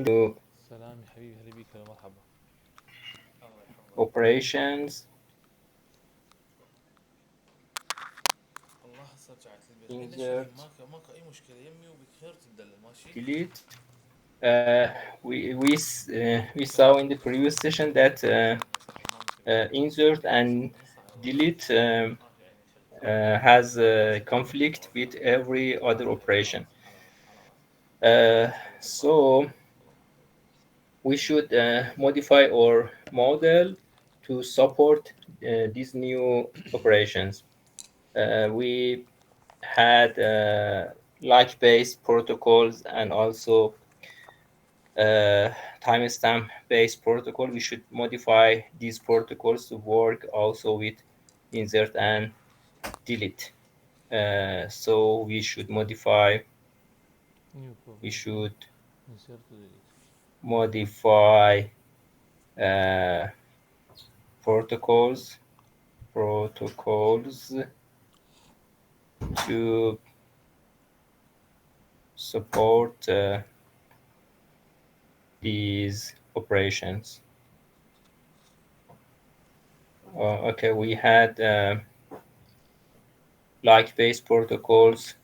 سلام يا حبيبي، هلا بيك، هلا مرحبا. الله يحفظك. operations الله هسه رجعت البيت، قلنا شنو، insert ماكو اي مشكله يمي وبخير تدلل ماشي. delete. We saw in the previous session that ما مسوي insert and من الساعه ونص. delete ما في يعني شغل. has a conflict with every other على operation. راسي على راسي. Uh, خليك الباقي so والله ما مسوي. we should modify our model to support these new operations. We had like-based protocols and also timestamp-based protocol. We should modify these protocols to work also with insert and delete. So we should modify. نيو We بروجرام should انسيرت وديليت. modify uh, protocols to support these operations. Okay, we had like-based protocols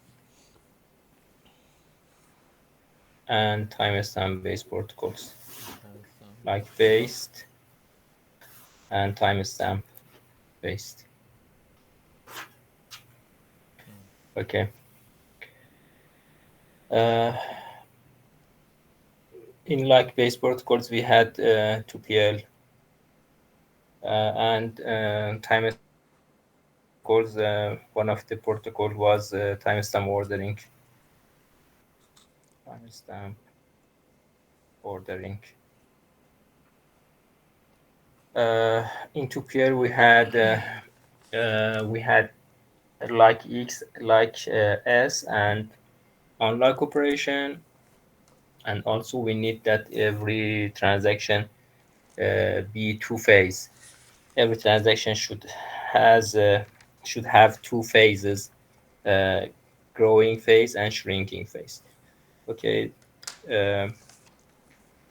and timestamp-based protocols. تايم ستامب. Like-based and timestamp-based. Okay. Uh, in like-based protocols, we had 2PL and timestamp protocols. One of the protocol was timestamp ordering. Timestamp ordering. Uh, in 2PL, we had like X, like S, and unlike operation, and also we need that every transaction be two phase. Every transaction has should have two phases, uh, growing phase and shrinking phase. Okay, uh,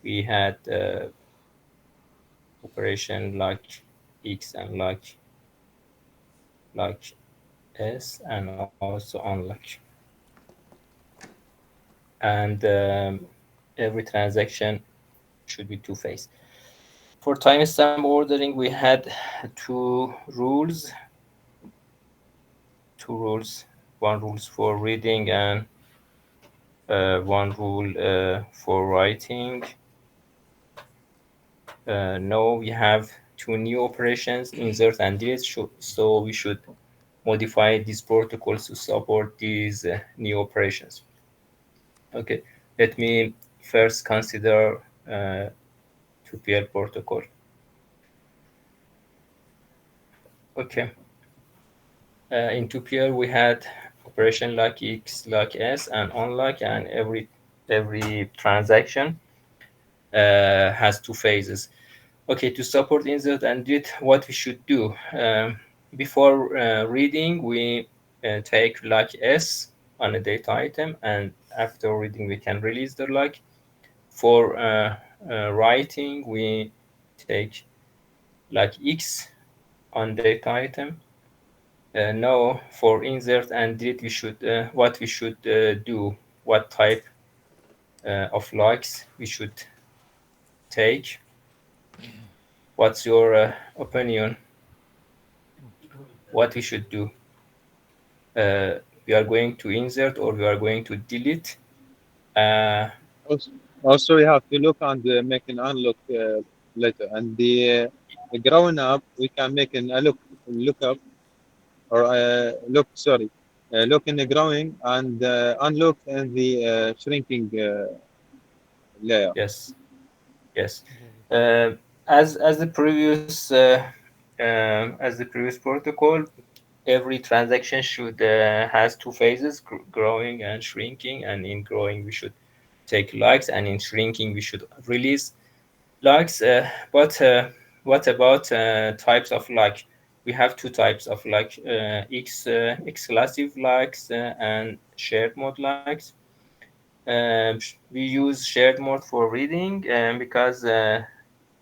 we had operation like X and like S and also unlike, and every transaction should be two phase. For timestamp ordering, we had two rules, two rules, one rules for reading and one rule for writing. Now we have two new operations, insert and delete, so we should modify these protocols to support these new operations. Okay, let me first consider 2PL protocol. Okay, in 2PL we had operation like X, like S, and unlike, and every transaction has two phases. Okay, to support insert and delete, what we should do before reading, we take like S on a data item, and after reading, we can release the like. For writing, we take like X on data item. Now, for insert and delete, we should what we should do, what type of likes we should take. What's your opinion? What we should do? uh, we are going to insert or we are going to delete. Uh, Also, also, we have to look and make an unlock later. And the growing up, we can make an look up or look. Sorry, look in the growing and unlock in the shrinking layer. yes, yes. Uh, as the previous protocol, every transaction should has two phases, growing and shrinking. And in growing, we should take likes, and in shrinking, we should release likes. But what about types of like? We have two types of like exclusive likes and shared mode likes. We use shared mode for reading because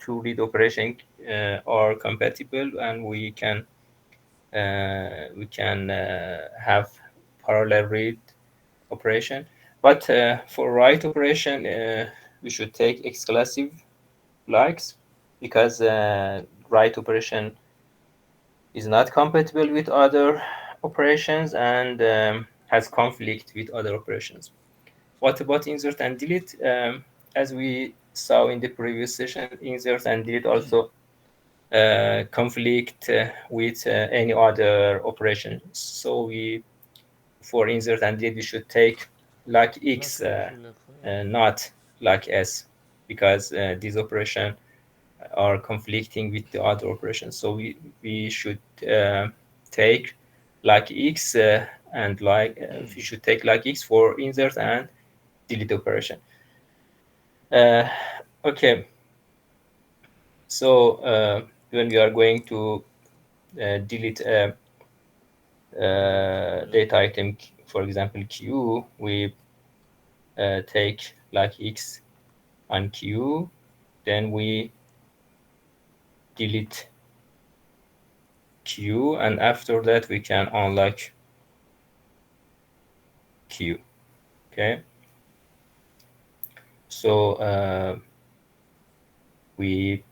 two read operation are compatible, and we can have parallel read operation. But for write operation, we should take exclusive likes because write operation is not compatible with other operations and has conflict with other operations. What about insert and delete? As we saw in the previous session, insert and delete also conflict with any other operation. So we, for insert and delete, we should take like Like X, usually, yeah. not like S, because these operations are conflicting with the other operations. So we should take like X and like we should take like X for insert and delete operation. Uh, okay, so when we are going to delete a Yeah. data item, for example, Q, we take like X on Q, then we delete Q, and after that we can unlock Q. Okay, so we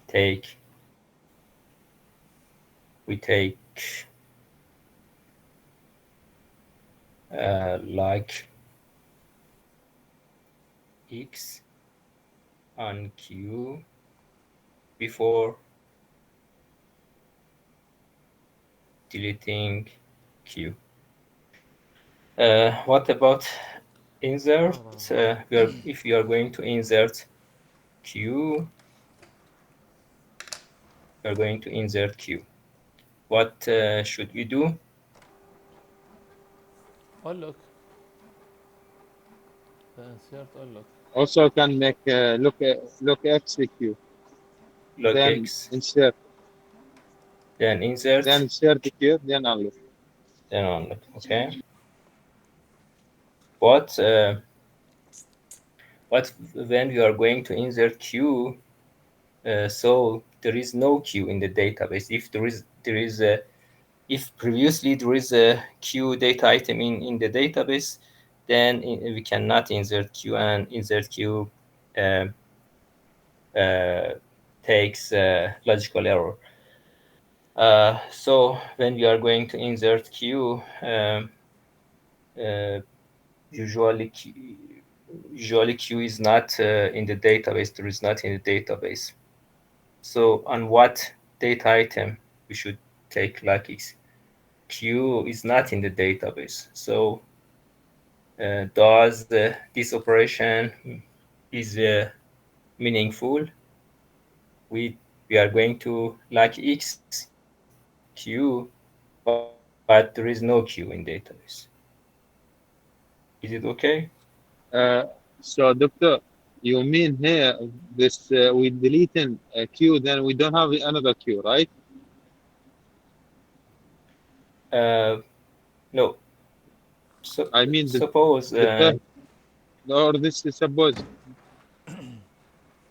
take we take like X on Q before deleting Q. What about insert? Hold on. If you are going to insert Q, you are going to insert Q. What should we do? Oh look, the insert. Oh look. Also can make look execute, Log then X, insert, then then insert, insert Q, then unlock. then unlock. Okay. But when we are going to insert Q, so there is no queue in the database. If there is a if previously there is a queue data item in the database, then we cannot insert queue, and insert queue uh, uh, takes logical error. So when we are going to insert queue, uh, usually usually queue is not in the database. There is not in the database. So on what data item we should take like Q is not in the database. So does this operation is meaningful? We are going to like X Q, but there is no Q in database. Is it okay? Uh, so doctor, you mean here this we deleting a queue, then we don't have another queue, right? Uh, no. So I mean suppose the first, or this is suppose,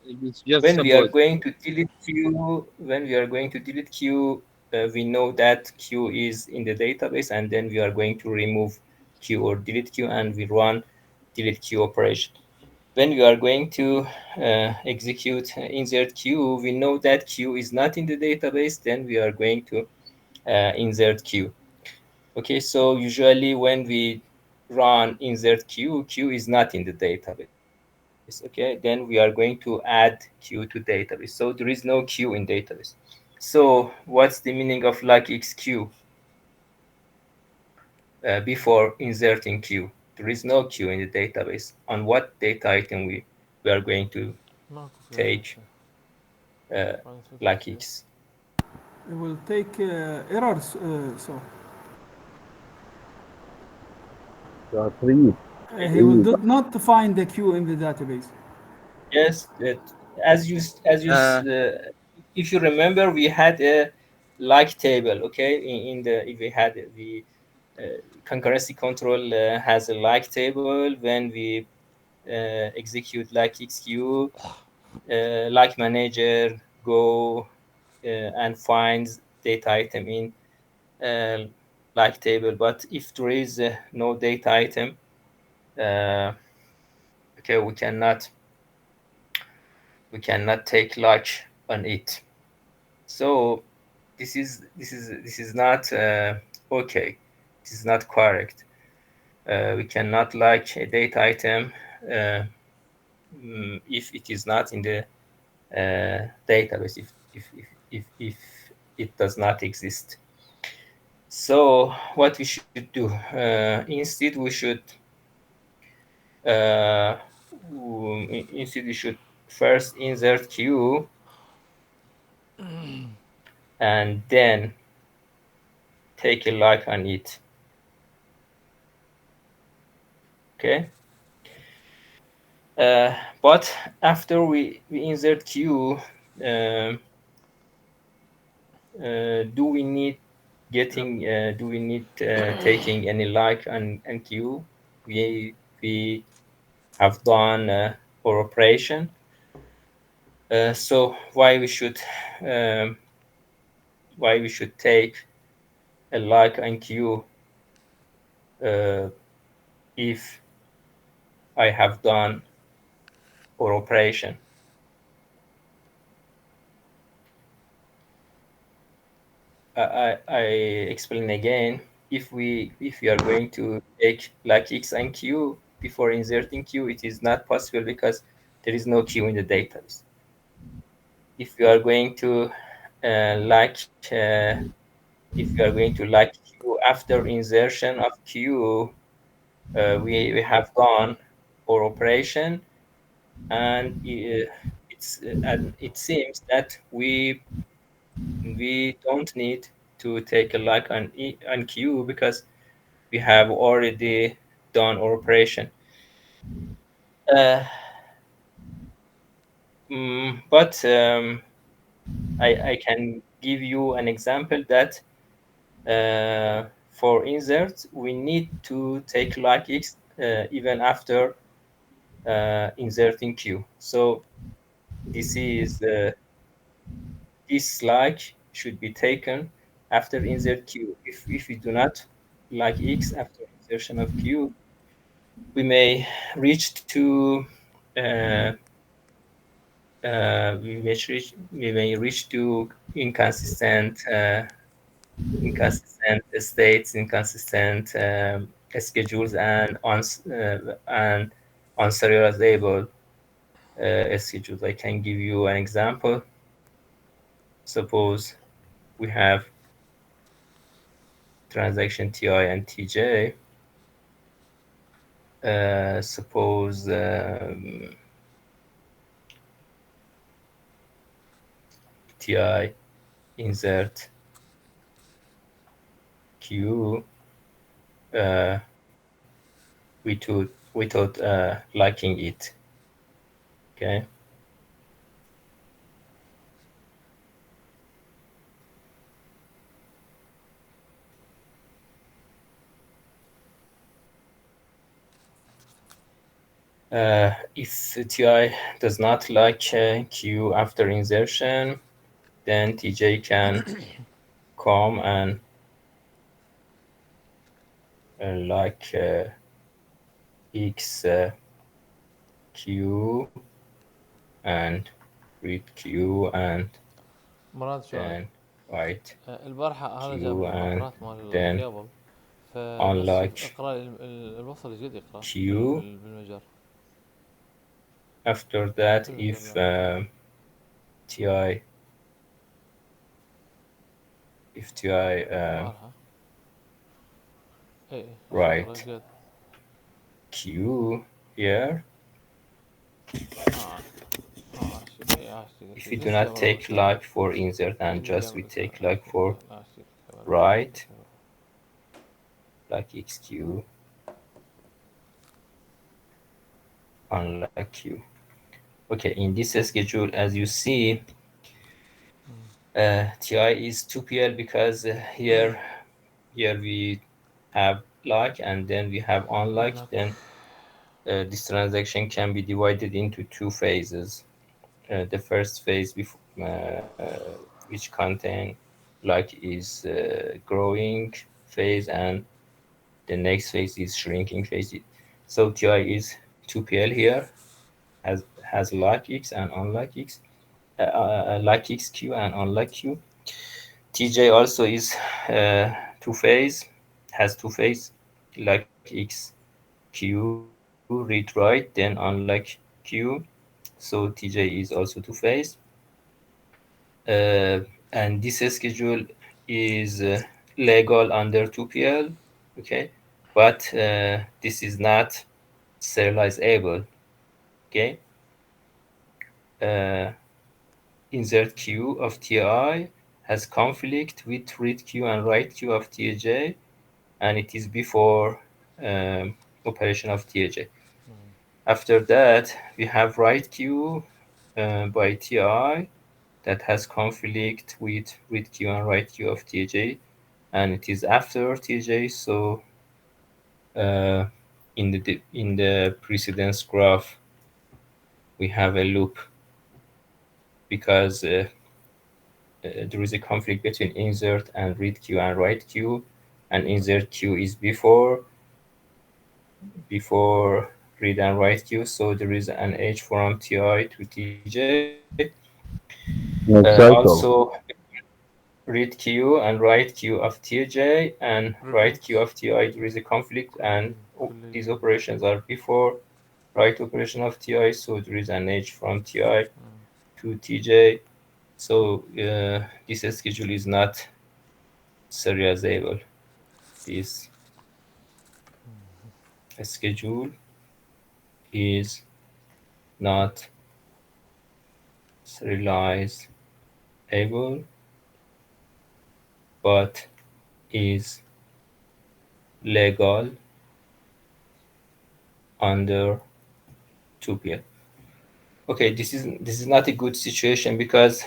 it's just when we are suppose. going to delete queue, when we are going to delete queue, we know that queue is in the database, and then we are going to remove queue or delete queue, and we run delete queue operation. When we are going to execute insert queue, we know that queue is not in the database, then we are going to insert queue. Okay, so usually when we run insert queue, queue is not in the database. Okay, then we are going to add queue to database. So there is no queue in database. So what's the meaning of like xq before inserting queue? There is no queue in the database. On what data item we are going to Not take trying to like see. x? It will take errors. So So three, he will three. not find the queue in the database. Yes, Uh, if you remember, we had a like table. Okay, in the if we had we concurrency control has a like table. When we execute like xq, like manager go and finds data item in like table. But if there is no data item, okay, we cannot take like on it. So this is not okay. This is not correct. We cannot like a data item if it is not in the database, if it does not exist. So what we should do instead, we should first insert q and then take a like on it. Okay. But after we insert q, do we need taking any like on q? We have done our operation. So why we should take a like on q if I have done our operation? I explain again. If we are going to take like x and q before inserting q, it is not possible because there is no q in the database. If you are going to like if you are going to like q after insertion of q, we have done our operation, and it seems that we don't need to take a like on q because we have already done our operation. Uh, but I can give you an example that for insert we need to take like x even after inserting q. So this is this like should be taken after insert q. If we do not like x after insertion of q, we may reach to uh, we may reach to inconsistent states, inconsistent schedules, and unserializable schedules. I can give you an example. Suppose we have transaction ti and tj. Suppose ti insert q without liking it. Okay. If ti does not like q after insertion, then tj can come and like x q and read q and مراد شلونك؟ then write البارحة هذا جاب q and مقرات مال then الكيبل، فبس unlike اقرا لي الوصل ايش قد يقرا q. بالمجر After that, بالمجر if لا. ti البارحة اي اقرا ايش write قد q here, if we do not take like for insert and just we take like for write, like xq unlike q. Okay, in this schedule, as you see, ti is 2pl because here we have like and then we have unlike, then this transaction can be divided into two phases. The first phase which contain like is growing phase, and the next phase is shrinking phase. So TI is 2PL here, has like X and unlike X, like X Q and unlike Q. TJ also is two phase, has two phase, like X Q read write, then unlike Q. So TJ is also two phase. Uh, and this schedule is legal under 2PL, okay, but this is not serializable, okay. Uh, Insert Q of TI has conflict with read Q and write Q of TJ, and it is before operation of TJ. After that, we have write Q by TI that has conflict with read Q and write Q of TJ, and it is after TJ. So uh, in the precedence graph, we have a loop because there is a conflict between insert and read Q and write Q, and insert Q is before read and write Q, so there is an edge from TI to TJ. Also, cycle. read Q and write Q of TJ and write Repeat. Q of TI, there is a conflict, and كلية. these operations are before write operation of TI, so there is an edge from TI to TJ. So this schedule is not serializable. This schedule is not serializable, but is legal under 2PL. Okay, this is not a good situation because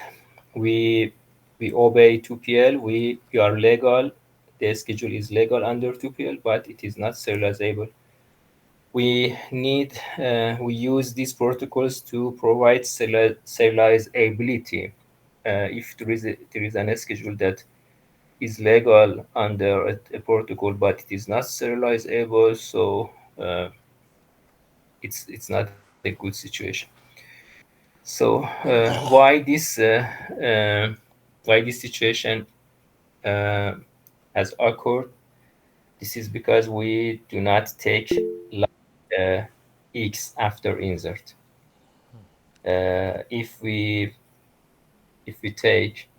we we obey 2PL. We are legal. The schedule is legal under 2PL, but it is not serializable. We use these protocols to provide serializability. If there is an schedule that is legal under a protocol, but it is not serializable, so it's not a good situation. So uh, why this situation uh, has occurred? This is because we do not take x after insert. If we take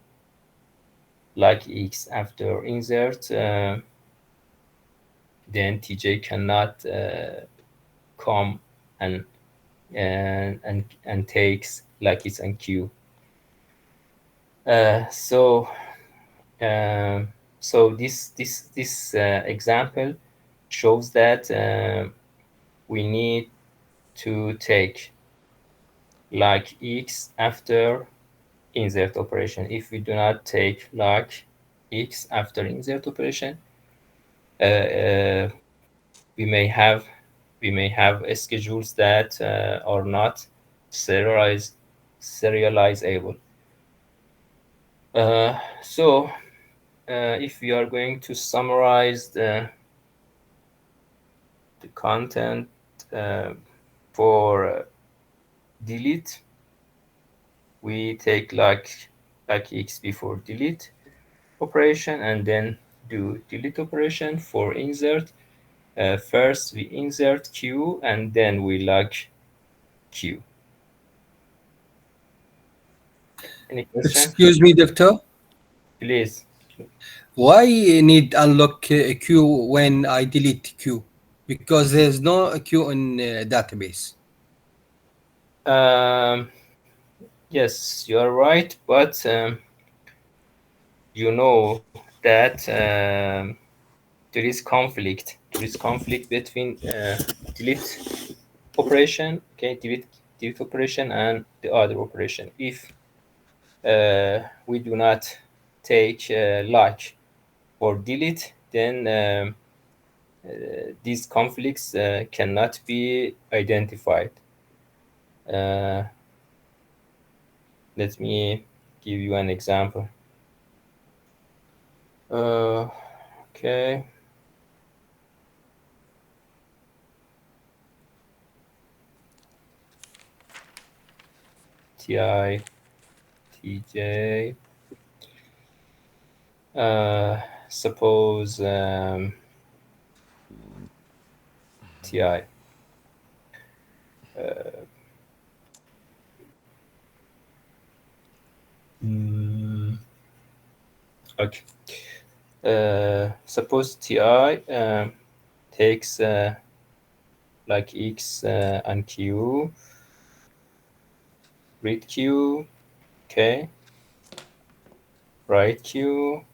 like x after insert, then TJ cannot come and and takes like it's and Q. So this example shows that we need to take like x after insert operation. If we do not take like x after insert operation, we may have schedules that are not serializable. So if we are going to summarize the content uh, for delete, we take like x before delete operation, and then do delete operation for insert. First we insert q, and then we like q. Any question, Excuse me, doctor. please? Why need unlock queue when I delete queue? Because there's no queue in database. um, yes, you are right, but you know that there is conflict between delete operation, okay, delete operation and the other operation. If we do not take like for delete, then these conflicts cannot be identified. Uh, let me give you an example. Okay. TI, TJ. Suppose TI. Mm, okay. Suppose TI takes like X and Q, read Q, okay, write Q,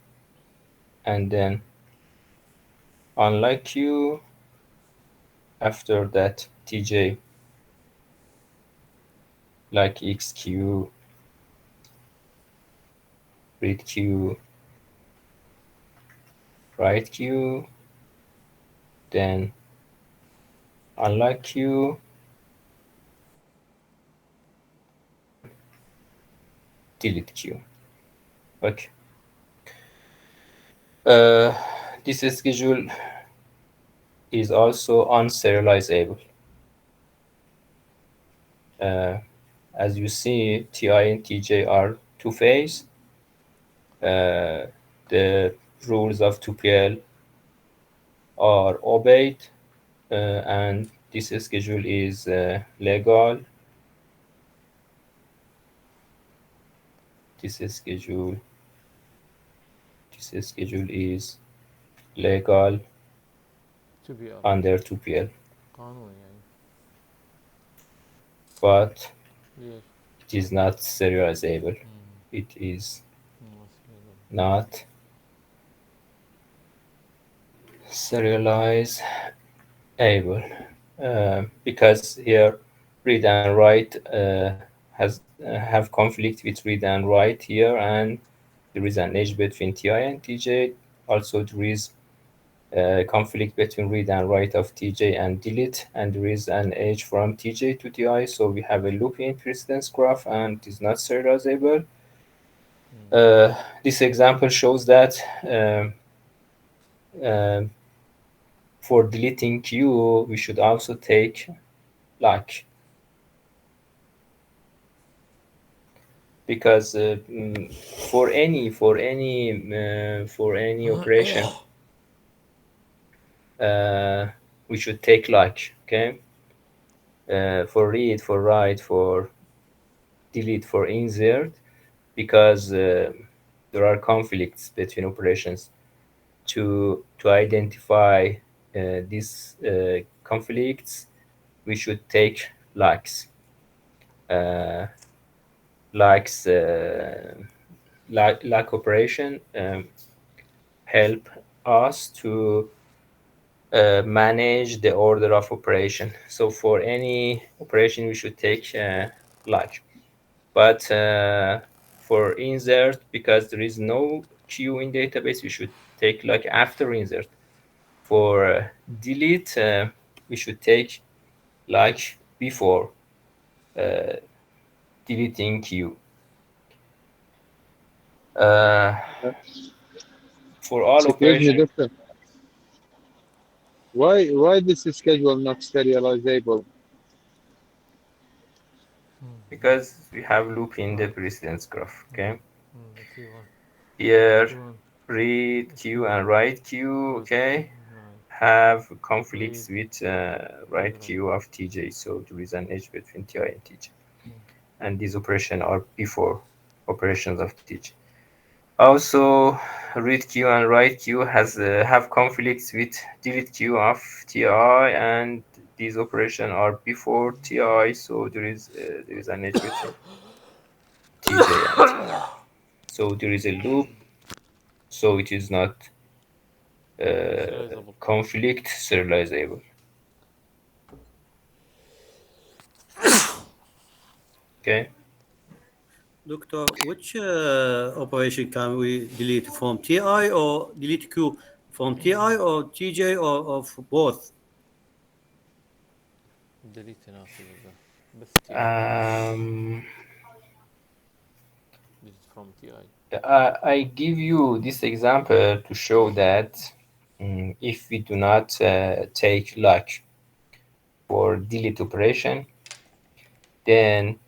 and then unlike Q, after that TJ, like XQ, read Q, write Q, then unlike Q, delete Q. Okay. This schedule is also unserializable. Uh, as you see, TI and TJ are two-phase. The rules of 2PL are obeyed, and this schedule is legal. This schedule is legal to be up under 2PL, قانون يعني but ليش؟ it is not serializable. It is not serializable because here read and write has have conflict with read and write here, and there is an edge between TI and TJ. Also, there is conflict between read and write of TJ and delete, and there is an edge from TJ to TI. So we have a looping precedence graph, and it is not serializable. This example shows that um, for deleting Q, we should also take like, because for any operation we should take like, okay, for read, for write, for delete, for insert, because there are conflicts between operations. To identify these conflicts, we should take likes. Likes like operation help us to manage the order of operation. So for any operation, we should take like. But for insert, because there is no queue in database, we should take like after insert. For delete, we should take like before deleting queue. For all Excuse me, operations, doctor. Why this schedule not serializable? because we have loop in the precedence graph. Okay, T1 here T1 read queue and write queue, okay, right have conflicts read with read write right queue of TJ. So there is an edge between TI and TJ, and these operations are before operations of TJ. Also, read queue and write queue has have conflicts with delete queue of TI, and these operations are before TI. So there is an edge between TJ and TI. So there is a loop. So it is not serializable conflict serializable. Okay. Doctor, which operation can we delete from TI or delete Q From TI or TJ or of both? delete هنا في بس TI. Um, delete from TI. I give you this example to show that if we do not take lock for delete operation, then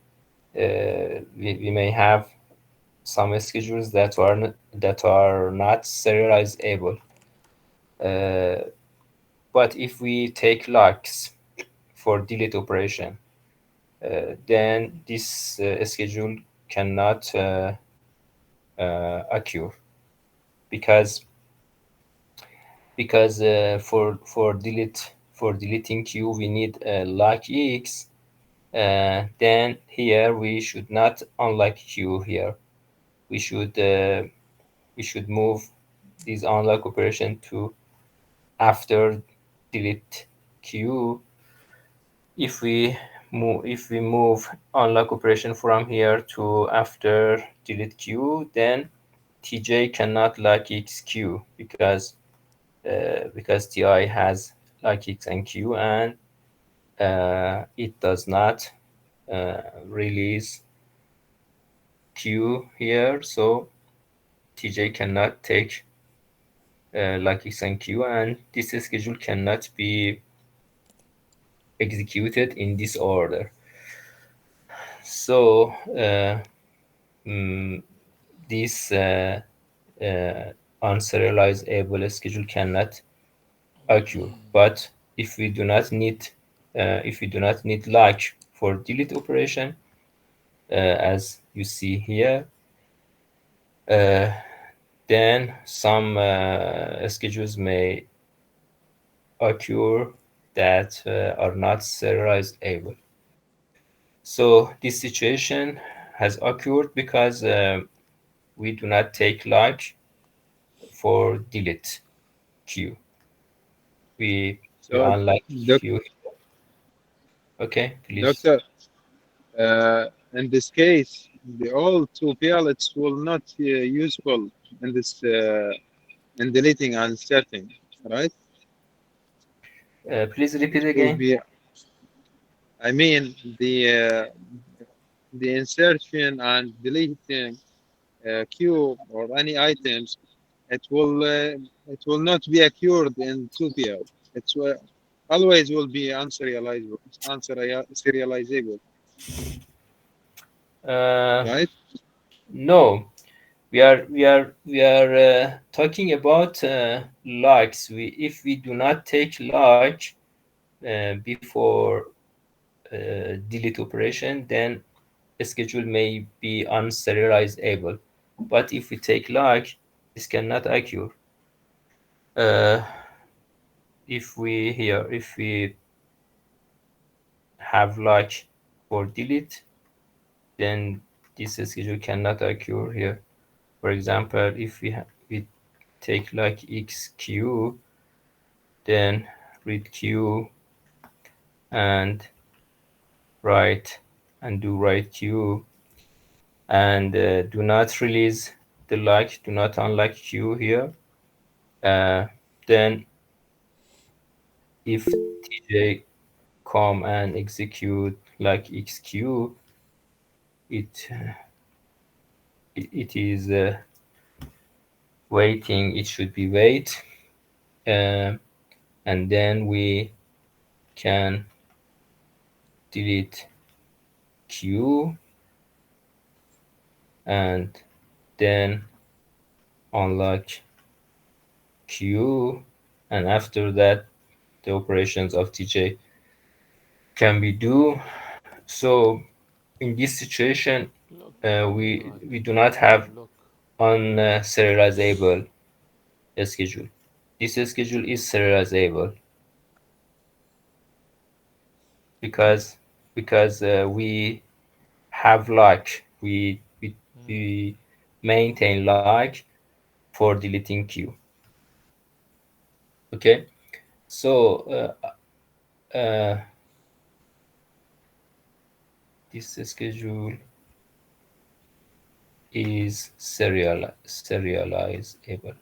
we may have some schedules that are not serializable. But if we take locks for delete operation, then this schedule cannot occur because for deleting q we need lock x. Then here we should not unlock q here. We should move this unlock operation to after delete q. If we move unlock operation from here to after delete q, then tj cannot lock x q because ti has lock x and q, and it does not release q here, so tj cannot take lock x and q, and this schedule cannot be executed in this order. So mm, this unserializable schedule cannot occur. But if we do not need lock for delete operation, as you see here, uh, then some schedules may occur that are not serializable. So this situation has occurred because we do not take lock for delete queue. We So, unlock doc, queue. Okay, please. doctor, in this case, the all two pellets will not useful in this in deleting and inserting, right? Please repeat It will again. be, I mean, the insertion and deleting cube or any items, it will not be occurred in 2PL. It's always will be unserializable, Uh, right? no, we are talking about locks. If we do not take lock before delete operation, then a schedule may be unserializable. But if we take lock, this cannot occur. Uh, if we have lock for delete, then this schedule cannot occur here. For example, if we take like xq, then read q and write and do write q, and do not release the lock, do not unlock q here. Uh, then if tj come and execute like xq, it it is waiting. It should be wait, uh, and then we can delete q and then unlock q, and after that the operations of tj can be do. So in this situation look we do not have look unserializable schedule. This schedule is serializable because we have lock. We maintain lock for deleting q. Okay, so this schedule is serializable.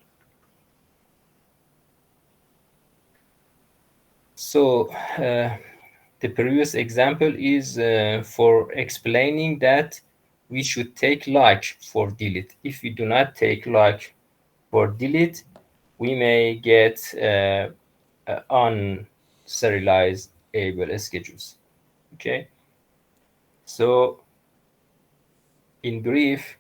So the previous example is for explaining that we should take like for delete. If we do not take like for delete, we may get unserialized able schedules. Okay, so in brief,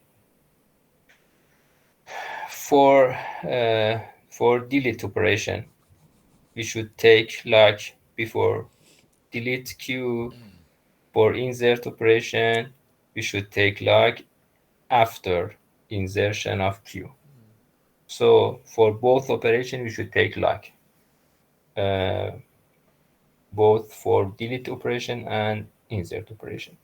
for uh, for delete operation, we should take like before delete queue. For insert operation, we should take like after insertion of queue. So for both operation, we should take like uh, both for delete operation and insert operation.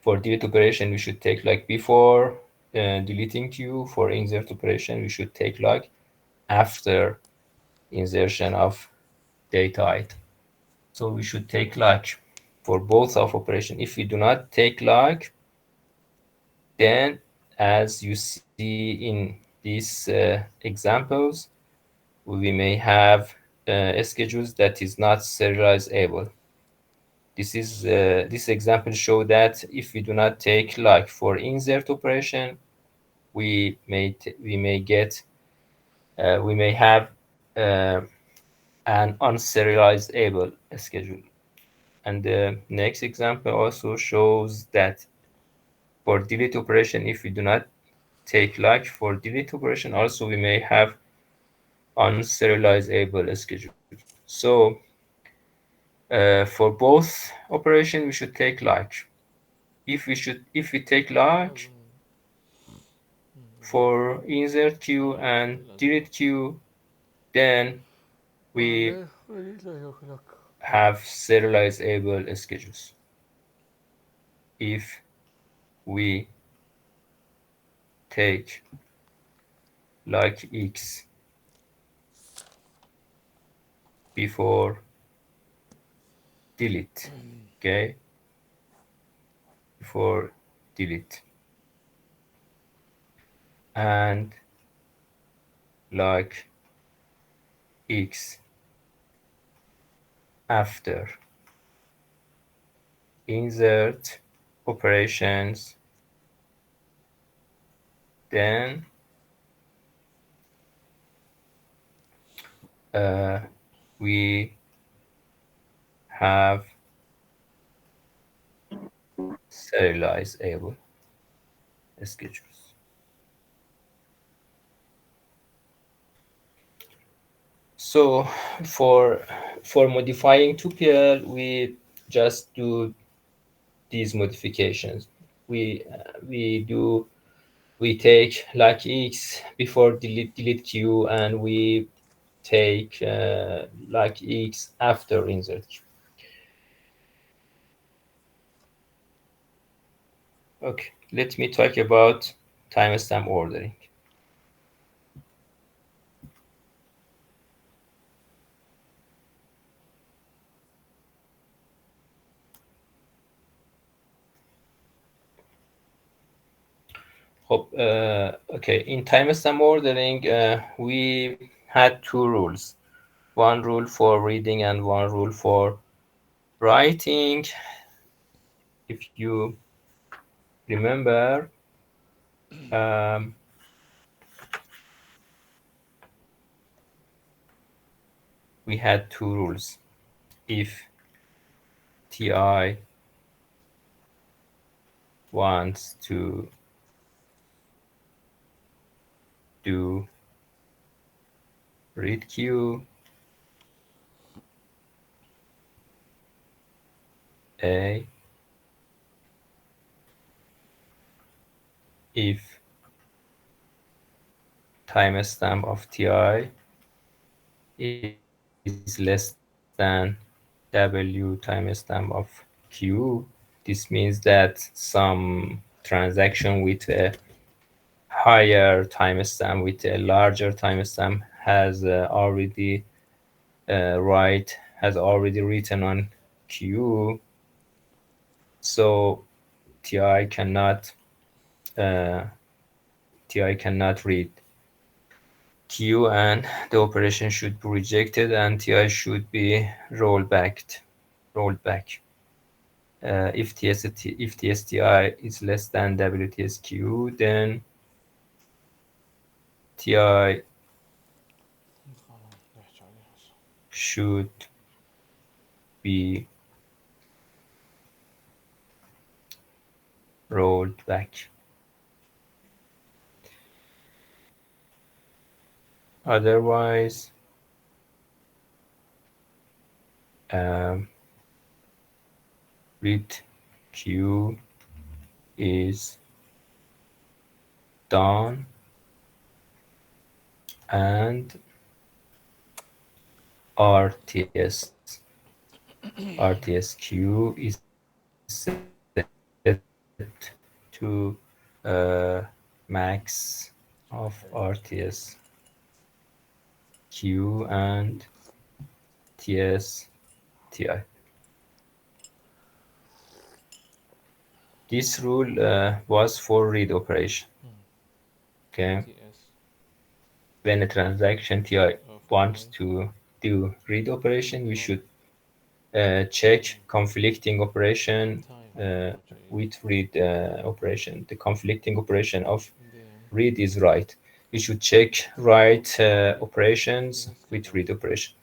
For delete operation, we should take like before deleting queue. For insert operation, we should take like after insertion of data item. So we should take like for both of operation. If we do not take like, then as you see in these examples, we may have schedules that is not serializable. This example show that if we do not take like for insert operation, we may get we may have an unserializable schedule. And the next example also shows that for delete operation, if we do not take like for delete operation, also we may have unserializable schedule. So for both operation, we should take like. If we take like for insert queue and delete queue, then we have serializable schedules. If we take like X before delete, okay, before delete, and like X after insert operations, then we have serializable schedules. So for modifying tuple, we just do these modifications. We take like X before delete queue, and we take like X after insert queue. Okay, let me talk about timestamp ordering. Okay, in timestamp ordering, we had two rules. One rule for reading and one rule for writing. If you remember, um, we had two rules. If TI wants to do read queue, A, if timestamp of TI is less than W timestamp of Q, this means that some transaction with a higher timestamp, with a larger timestamp, has already written on Q, so TI cannot uh, TI cannot read Q, and the operation should be rejected, and Ti should be rolled back. If TSTI is less than WTSQ, then Ti خلاص نحكي عليه هسه. should be rolled back. Otherwise, read Q is done, and RTSQ is set to max of RTS Q and TS TI. This rule was for read operation. Okay, TS when a transaction Ti of wants I to do read operation, we Not should check conflicting operation time with read operation. The conflicting operation of then read is write. We should check write operations yes with كده read operation.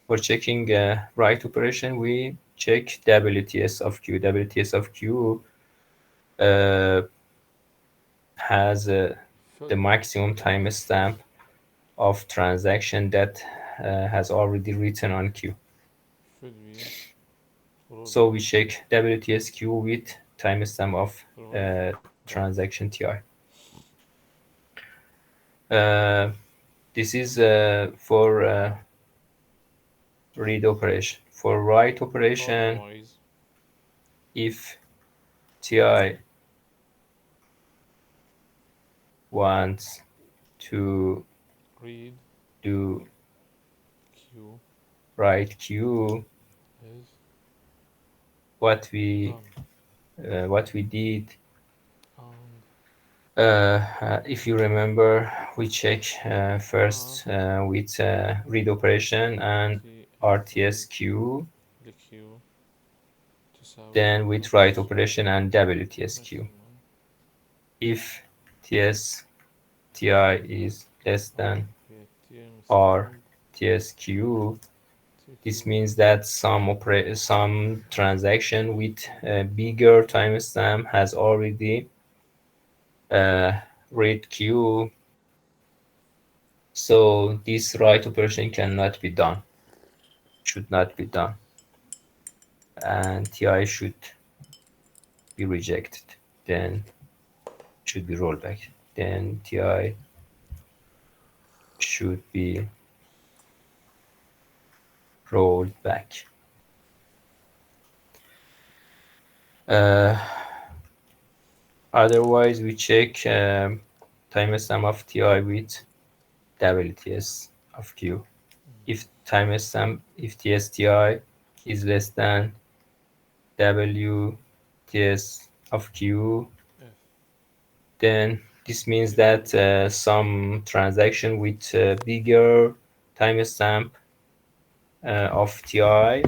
For checking write operation, we check WTS of Q. WTS of Q has the maximum timestamp of transaction that has already written on Q. should be So we check WTSQ with timestamp of roll transaction TI. This is for read operation. For write operation, otherwise if TI wants to read do Q write Q, is what we done did, and if you remember, we check first with read operation and T RTSQ, the Q تساوي then with write نص operation and WTSQ. maximum If TSTI is less than في TM R stand TSQ, this TQ means that some transaction with a bigger timestamp has already read Q, so this write operation cannot be done, should not be done, and TI should be rejected. Then should be rolled back. Then TI should be rolled back. Otherwise, we check timestamp of TI with WTS of Q. If timestamp, if TSTI is less than WTS of Q, F then this means that some transaction with bigger timestamp of TI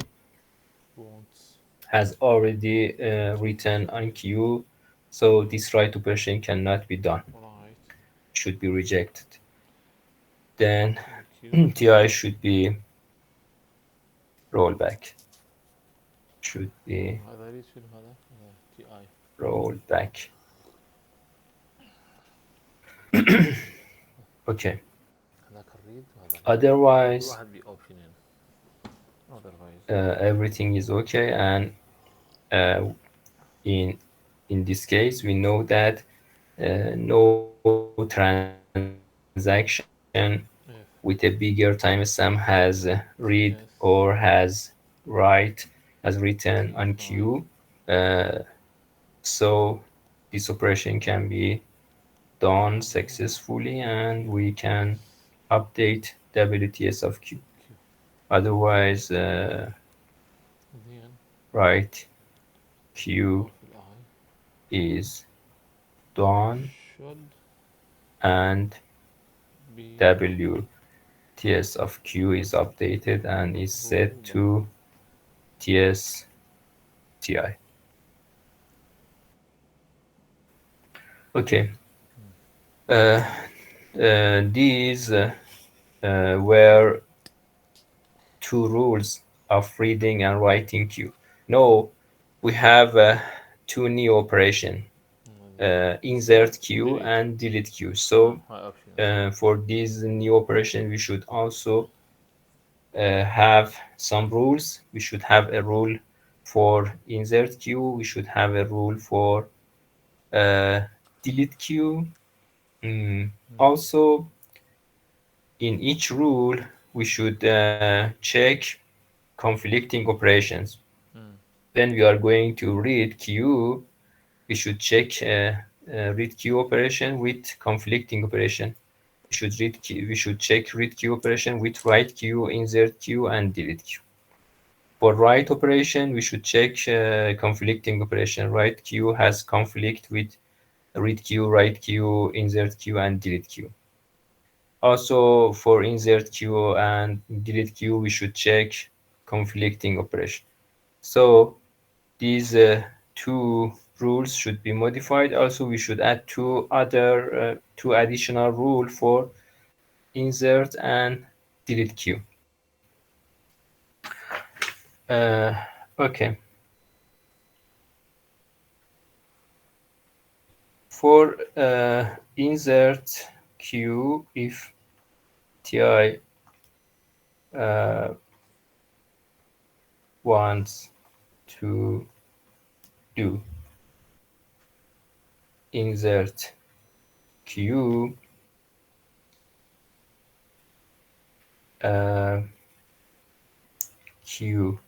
wants has already written on Q, so this write operation cannot be done, right should be rejected. Then Q TI should be rolled back, should be هذا ليش شنو هذا تي اي rolled back. Okay. هذاك الريد وهذا كل Otherwise, واحد بي اوبشنين otherwise everything is okay, and uh, in this case, we know that no transaction F with a bigger timestamp has read yes or has written on Q. So this operation can be done successfully, and we can update WTS of Q. Q Otherwise, then write Q of I is done should and be W TS of Q is updated and is set to TS TI. Okay. These were two rules of reading and writing Q. Now we have two new operation, insert Q and delete Q. So High option. for this new operation, we should also have some rules. We should have a rule for insert Q. We should have a rule for uh, delete Q. Also, in each rule, we should check conflicting operations. When we are going to read Q, we should check read Q operation with conflicting operation. We should check read Q operation with write Q, insert Q, and delete Q. For write operation, we should check conflicting operation. Write Q has conflict with read Q, write Q, insert Q, and delete Q. Also, for insert Q and delete Q, we should check conflicting operation. So these two rules should be modified. Also, we should add two additional rule for insert and delete Q. Okay. For insert Q, if TI wants to do insert Q, Q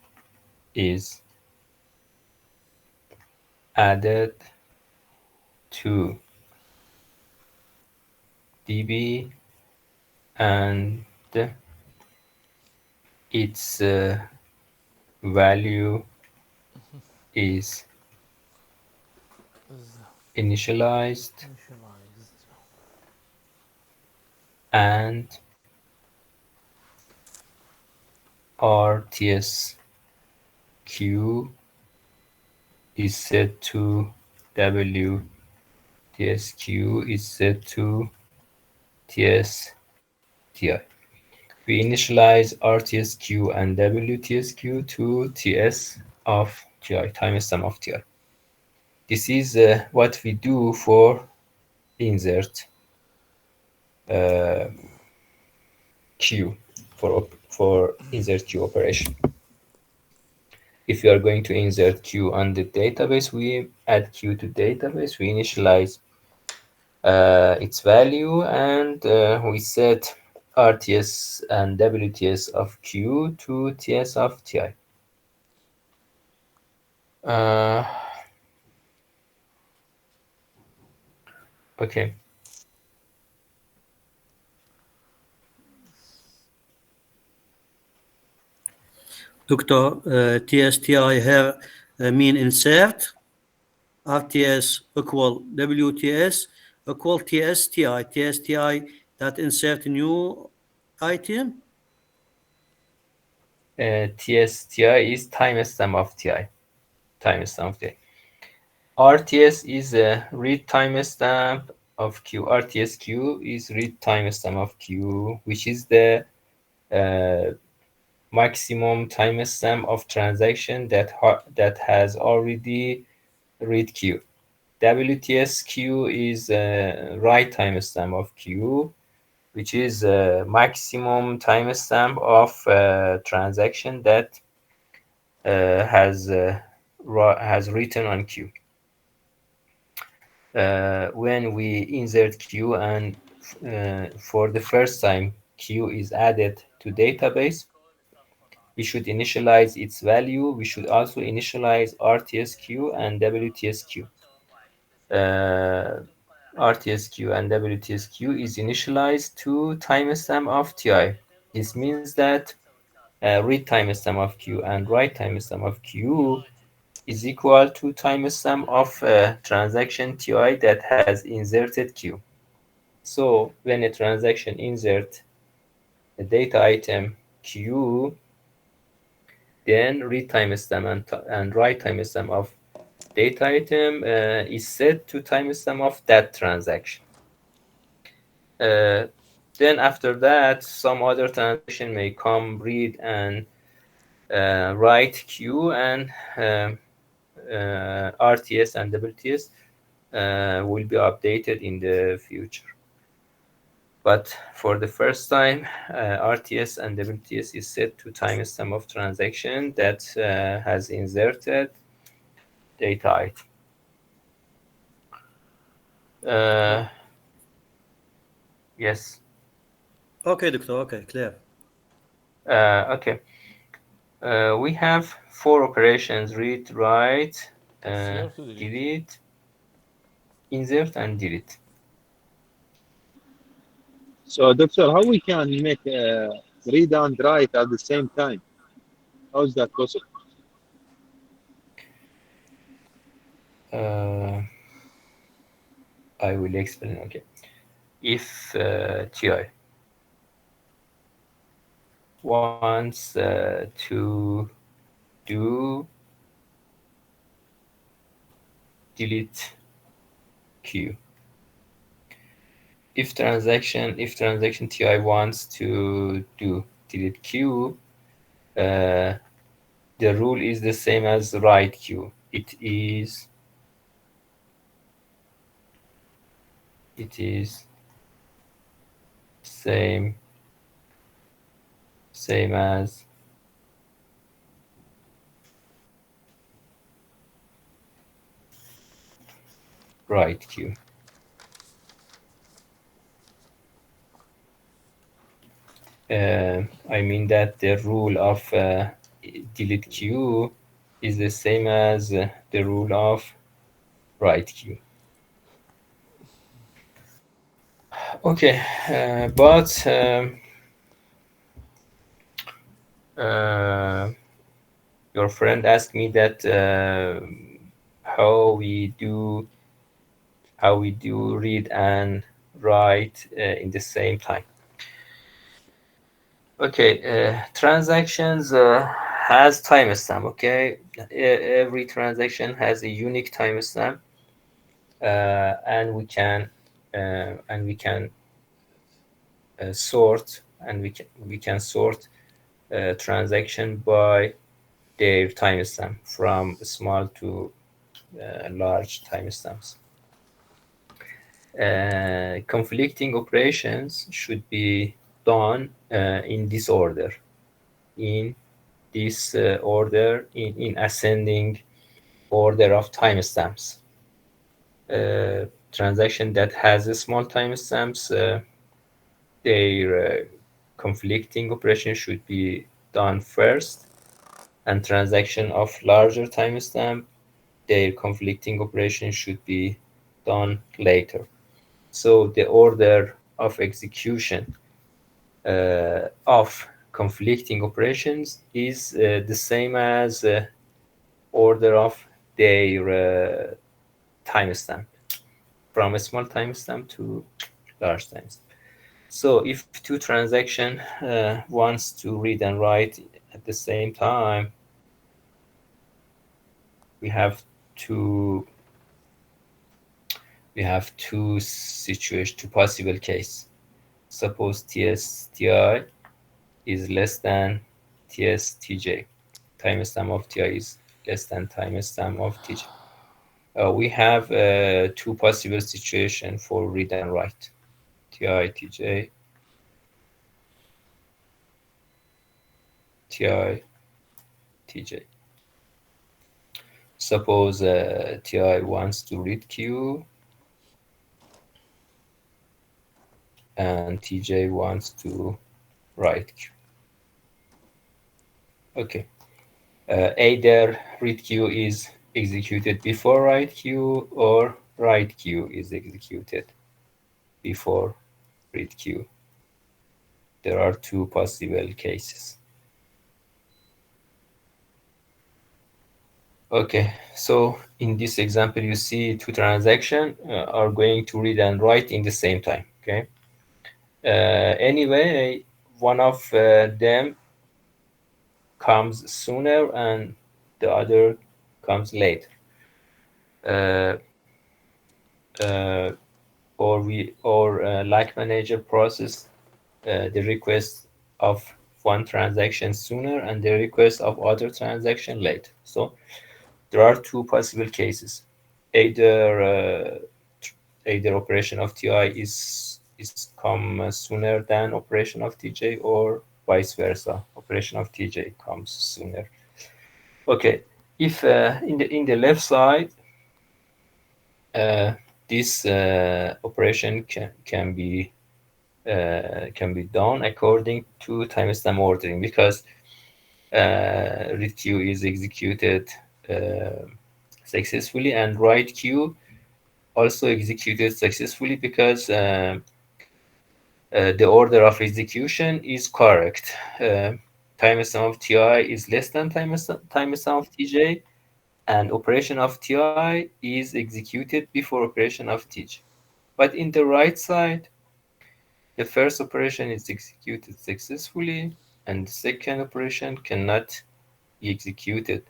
is added to DB and its value is initialized and RTS Q is set to W, TSQ is set to TS TI. We initialize RTSQ and WTSQ to TS of TI, timestamp of TI. This is what we do for insert Q, for insert Q operation. If you are going to insert Q on the database, we add Q to database, we initialize its value, and we set RTS and WTS of Q to TS of TI. Okay. Doctor, TSTI here mean insert, RTS equal WTS equal TSTI. TSTI that insert new item. TSTI is timestamp of TI. Timestamp of TI. RTS is a read timestamp of Q. RTSQ is read timestamp of Q, which is the maximum timestamp of transaction that has already read Q. WTSQ is write timestamp of Q, which is maximum timestamp of transaction that has written on Q. When we insert Q and for the first time Q is added to database, we should initialize its value. We should also initialize RTSQ and WTSQ. RTSQ and WTSQ is initialized to timestamp of TI. This means that read timestamp of Q and write timestamp of Q is equal to timestamp of transaction TI that has inserted Q. So when a transaction insert a data item Q, then read timestamp and write timestamp of data item is set to timestamp of that transaction. Then after that, some other transaction may come, read and write Q, and RTS and WTS will be updated in the future. But for the first time, RTS and WTS is set to timestamp of transaction that has inserted data item. Yes. Okay, Doctor. Okay, clear. Okay. We have 4 operations: read, write, STR to delete. delete, insert, and delete. So, doctor, how we can make read and write at the same time? How is that possible? I will explain. Okay. If TI wants to do delete Q, if transaction TI wants to do delete Q, the rule is the same as write Q. It is same as write Q. I mean that the rule of delete Q is the same as the rule of write Q. Okay, but your friend asked me that how we do read and write in the same time. Okay, transactions has timestamp. Okay, every transaction has a unique timestamp, and we can sort, and we can sort transaction by their timestamp from small to large timestamps. Conflicting operations should be done in this order, in ascending order of timestamps. Transaction that has a small timestamps, their conflicting operation should be done first, and transaction of larger timestamp, their conflicting operation should be done later. So the order of execution of conflicting operations is the same as order of their timestamp, from a small timestamp to large timestamp. So if two transactions wants to read and write at the same time, we have two possible case. Suppose TS-TI is less than TS-TJ. Timestamp of TI is less than timestamp of TJ. We have two possible situations for read and write. TI, TJ, TI, TJ. Suppose TI wants to read Q and TJ wants to write Q. Okay. Either read Q is executed before write Q, or write Q is executed before read Q. There are two possible cases. Okay, so in this example, you see two transactions are going to read and write in the same time. Okay. Anyway, one of them comes sooner and the other comes late. Uh, uh, or like manager process the request of one transaction sooner and the request of other transaction late. So there are two possible cases. Either either operation of TI is come sooner than operation of TJ, or vice versa. Operation of TJ comes sooner. Okay, if in the left side, uh, this operation can be done according to timestamp ordering, because read queue is executed successfully and write queue also executed successfully, because the order of execution is correct. Timestamp of TI is less than timestamp of TJ, and operation of TI is executed before operation of TJ. But in the right side, the first operation is executed successfully, and the second operation cannot be executed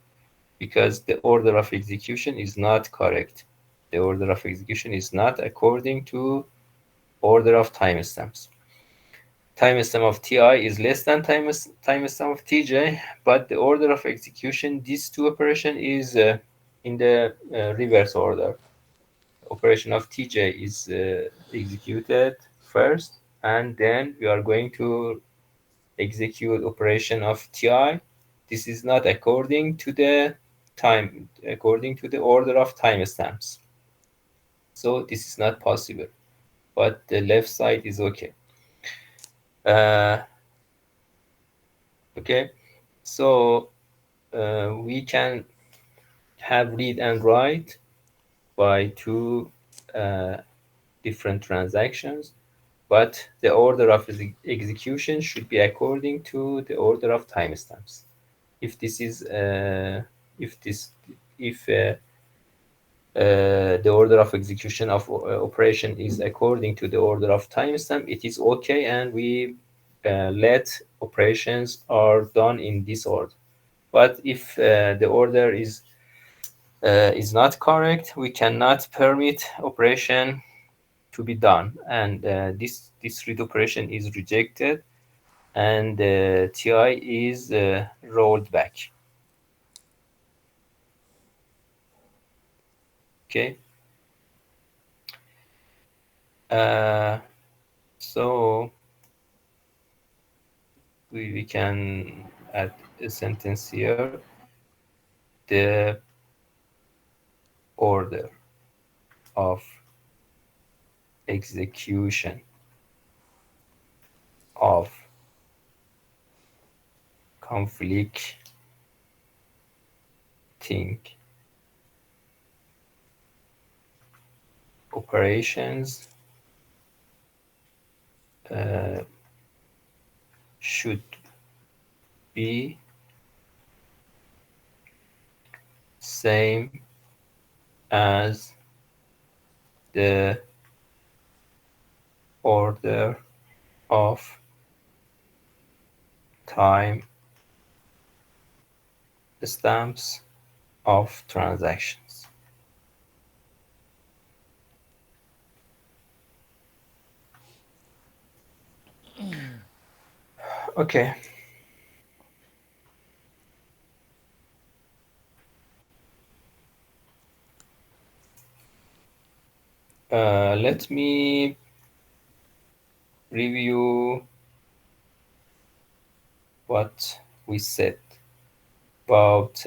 because the order of execution is not correct. The order of execution is not according to order of timestamps. Timestamp of TI is less than timestamp of TJ, but the order of execution, these two operation is in the reverse order. Operation of TJ is executed first, and then we are going to execute operation of TI. This is not according to the time, according to the order of timestamps. So this is not possible, but the left side is okay. Uh, okay, so we can have read and write by two uh, different transactions, but the order of execution should be according to the order of timestamps. If this is if this if the order of execution of operation is according to the order of timestamp, it is okay, and we let operations are done in this order. But if the order is not correct, we cannot permit operation to be done, and this read operation is rejected, and TI is rolled back. Okay. So we can add a sentence here. The order of execution of conflicting operations should be same as the order of time stamps of transactions. Okay. Let me review what we said about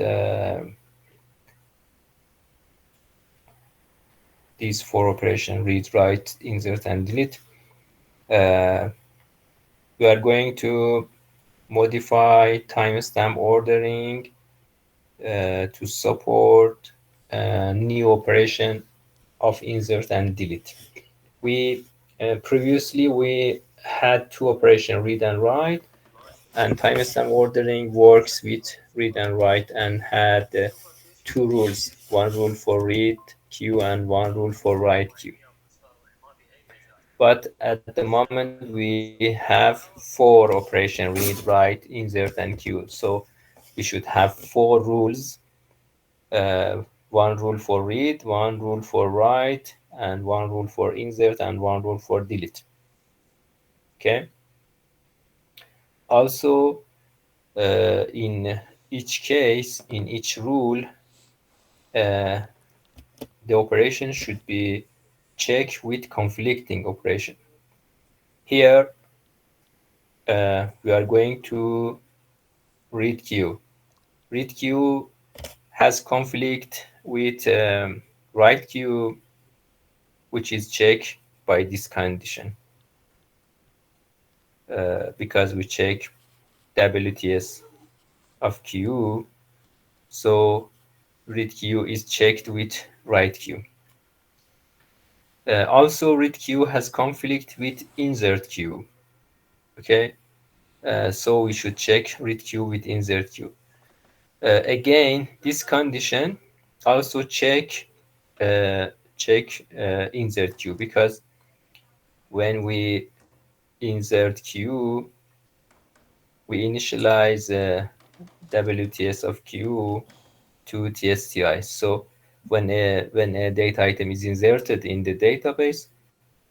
these four operations: read, write, insert, and delete. We are going to modify timestamp ordering to support new operation of insert and delete. We previously we had two operations, read and write, and timestamp ordering works with read and write, and had two rules: one rule for read queue and one rule for write queue. but at the moment we have four operation: read, write, insert, and queue. So we should have four rules: one rule for read, one rule for write, and one rule for insert, and one rule for delete. Okay. Also, in each case, in each rule, uh, the operation should be checked with conflicting operation. Here, we are going to read queue. Read queue has conflict with write queue, which is checked by this condition, because we check WTS of queue, so read queue is checked with write queue. Also, read queue has conflict with insert queue. Okay, so we should check read queue with insert queue. Again, this condition also insert queue, because when we insert queue, we initialize WTS of queue to TSTI. So when a data item is inserted in the database,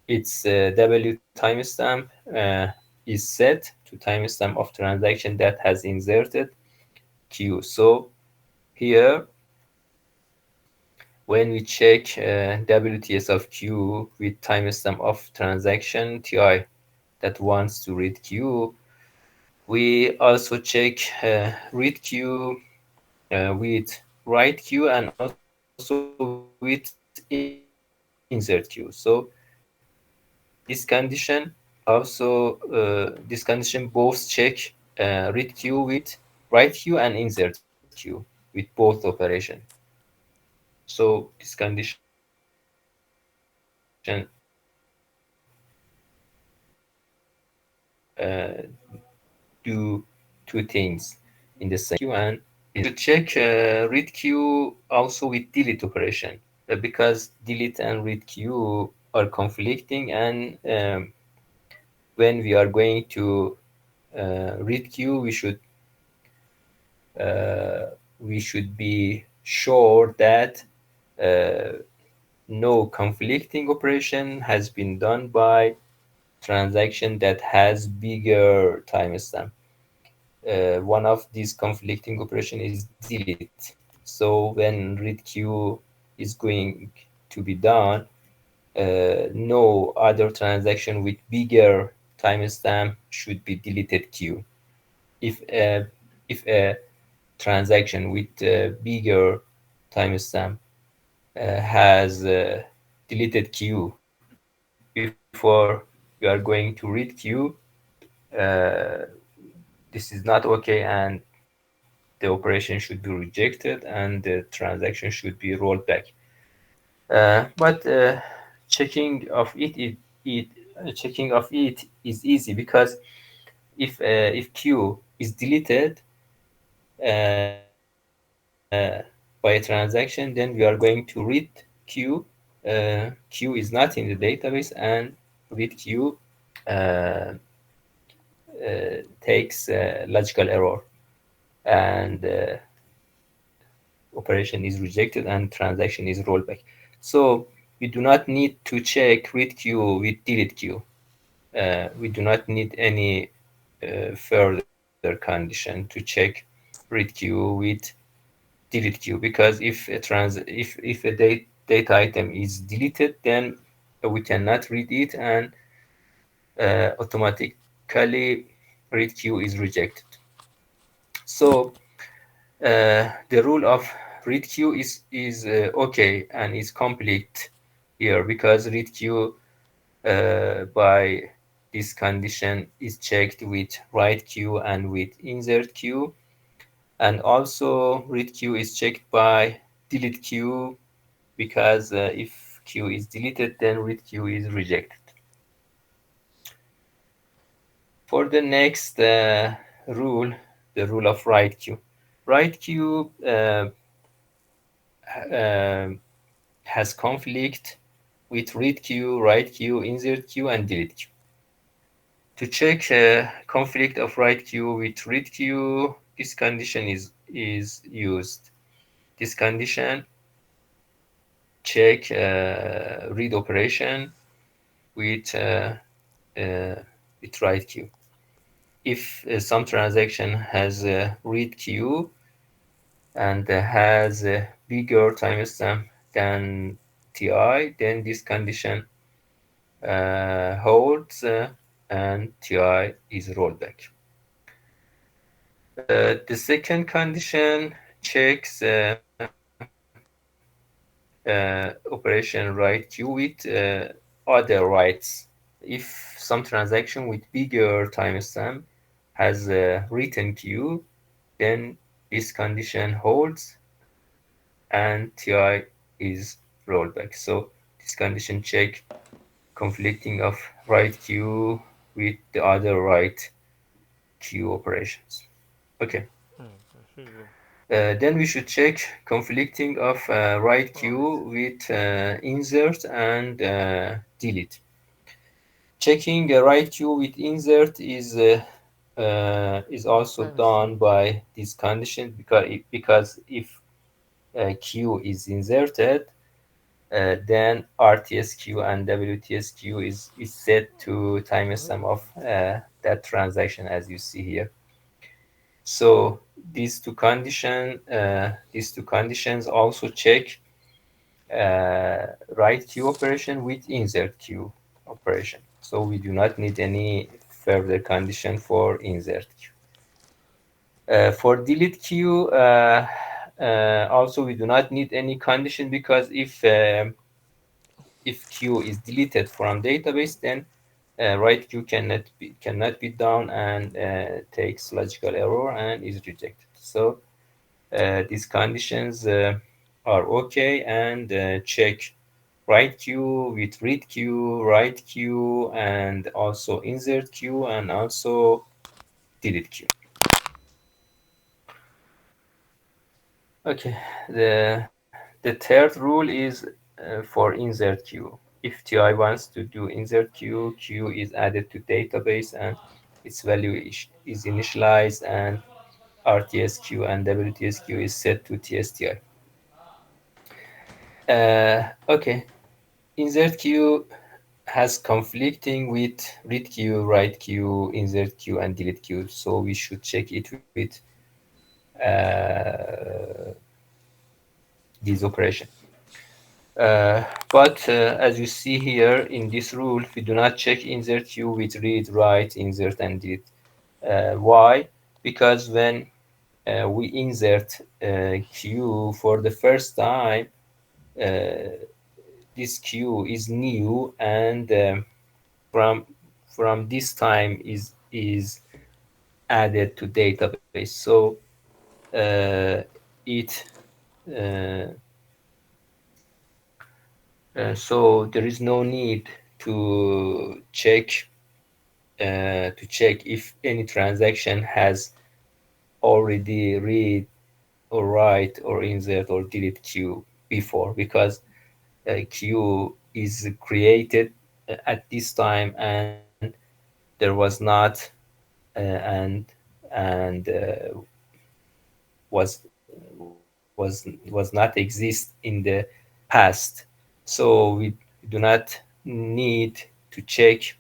its W timestamp is set to timestamp of transaction that has inserted queue. So here, when we check WTS of queue with timestamp of transaction TI that wants to read queue, we also check read queue with write queue and also with insert queue. So this condition this condition both check read queue with write queue and insert queue with both operation. So this condition do two things in the same queue, and you should check read queue also with delete operation, because delete and read queue are conflicting, and when we are going to read queue, uh, we should be sure that uh, no conflicting operation has been done by transaction that has bigger timestamp. One of these conflicting operation is delete. So when read queue is going to be done, no other transaction with bigger timestamp should be deleted queue. If a transaction with bigger timestamp has deleted queue before you are going to read queue, uh, this is not okay, and the operation should be rejected and the transaction should be rolled back. But checking of checking of it is easy, because if queue is deleted by a transaction, then we are going to read queue. Queue is not in the database, and read queue uh, takes logical error, and operation is rejected and transaction is rolled back. So we do not need to check read queue with delete queue. We do not need any further condition to check read queue with delete queue, because if a data item is deleted, then we cannot read it, and automatically read queue is rejected. So the rule of read queue is okay and is complete here, because read queue by this condition is checked with write queue and with insert queue, and also read queue is checked by delete queue, because if queue is deleted, then read queue is rejected. For the next rule, the rule of write queue. Write queue uh, has conflict with read queue, write queue, insert queue, and delete queue. To check conflict of write queue with read queue, this condition is used. This condition check read operation with write queue. If some transaction has a read queue and has a bigger timestamp than ti, then this condition holds and ti is rolled back. The second condition checks operation write queue with other writes. If some transaction with bigger timestamp has a written queue, then this condition holds and ti is rolled back. So this condition check conflicting of write queue with the other write queue operations. Okay. Then we should check conflicting of write queue with insert and delete. Checking a write queue with insert is also done by this condition because if queue is inserted, then RTSQ and WTSQ is set to timestamp of that transaction as you see here. So these two conditions also check write queue operation with insert queue operation. So we do not need any further condition for insert queue. For delete queue, also we do not need any condition because if queue is deleted from database, then write queue cannot be done and takes logical error and is rejected. So these conditions are okay and check write queue with read queue, write queue, and also insert queue and also delete queue. Okay, the third rule is for insert queue. If TI wants to do insert queue, queue is added to database and its value is initialized and RTSQ and WTSQ is set to TSTI. Okay, insert queue has conflicting with read queue, write queue, insert queue, and delete queue. So we should check it with this operation. But as you see here in this rule, we do not check insert queue with read, write, insert, and delete. Why? Because when we insert queue for the first time, this queue is new, and from this time is added to database. So it uh, so there is no need to check if any transaction has already read or write or insert or delete queue before, because queue is created at this time and there was not and was not exist in the past. So we do not need to check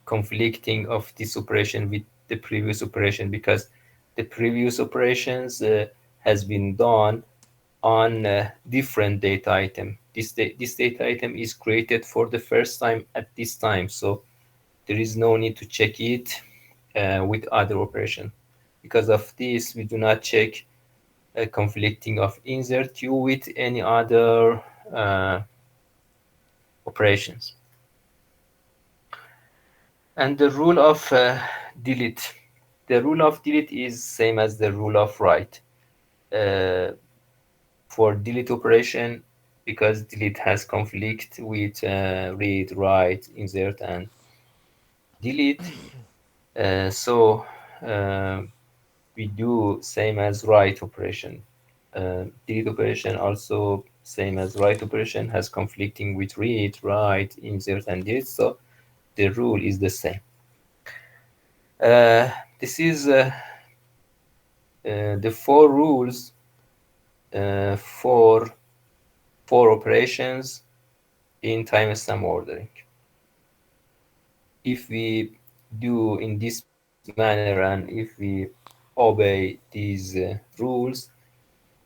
conflicting of this operation with the previous operation because the previous operations has been done on different data item. This data item is created for the first time at this time, so there is no need to check it with other operation. Because of this, we do not check conflicting of insert queue with any other operations. And the rule of delete. The rule of delete is same as the rule of write. For delete operation, because delete has conflict with read, write, insert, and delete. So we do same as write operation. Delete operation also same as write operation, has conflicting with read, write, insert, and delete. So the rule is the same. This is the four rules for four operations in timestamp ordering. If we do in this manner and if we obey these rules,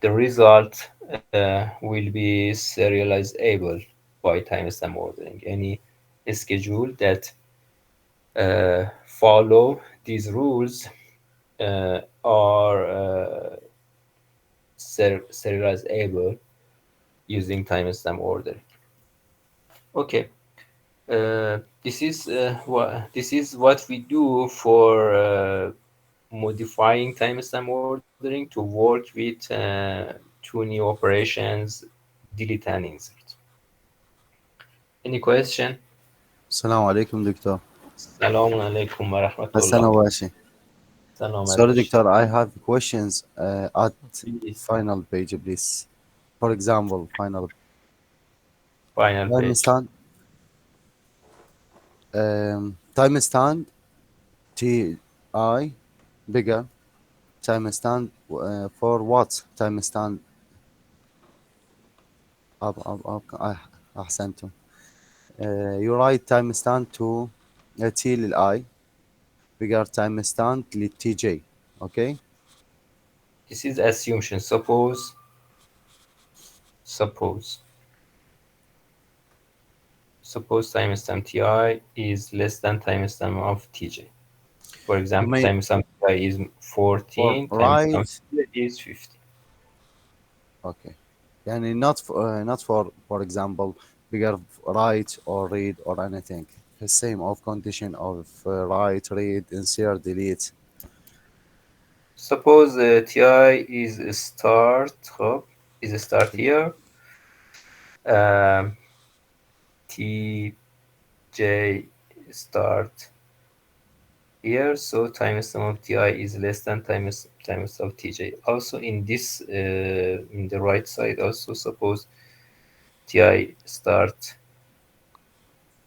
the result will be serializable by timestamp ordering. Any schedule that follow these rules are serializable using timestamp ordering. Okay. This is what we do for modifying timestamp ordering to work with two new operations, delete and insert. Any question? السلام عليكم دكتور. Assalamu alaikum wa حسن rahmatullah. واشي. Salam Sorry, alaikum. Doctor, I have questions at Please, final page, please. For example, final final time page. stand. Time stand T I bigger. Time stand for what? Time stand up. أحسنتم. You write time stand to T للI bigger time stand للTJ. Okay. This is assumption. Suppose timestamp ti is less than timestamp of tj. For You example, may timestamp ti is for 14, timestamp write. tj is 50. Okay. يعني not for example bigger write or read or anything. The same of condition of write, read, insert, delete. Suppose ti is a start, is a start here. Um, tj start here, so timestamp of ti is less than timestamp of tj. Also in this, in the right side, also suppose ti start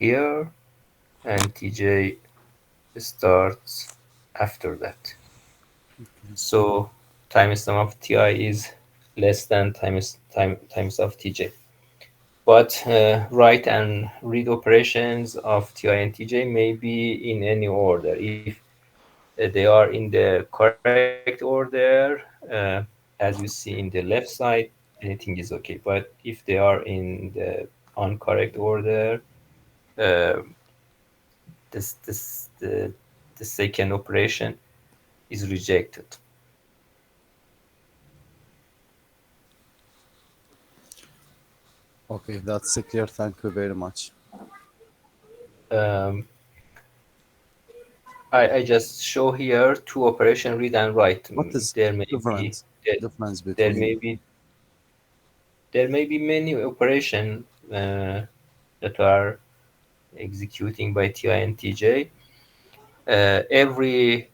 here and tj starts after that. So timestamp of ti is less than times of tj. But write and read operations of ti and tj may be in any order. If they are in the correct order, as you see in the left side, anything is okay. But if they are in the incorrect order, uh, the second operation is rejected. Okay, that's clear. Thank you very much. Um, I just show here two operation read and write. What is There may be difference there, difference there between may be there may be many operation that are executing by TI and TJ. Every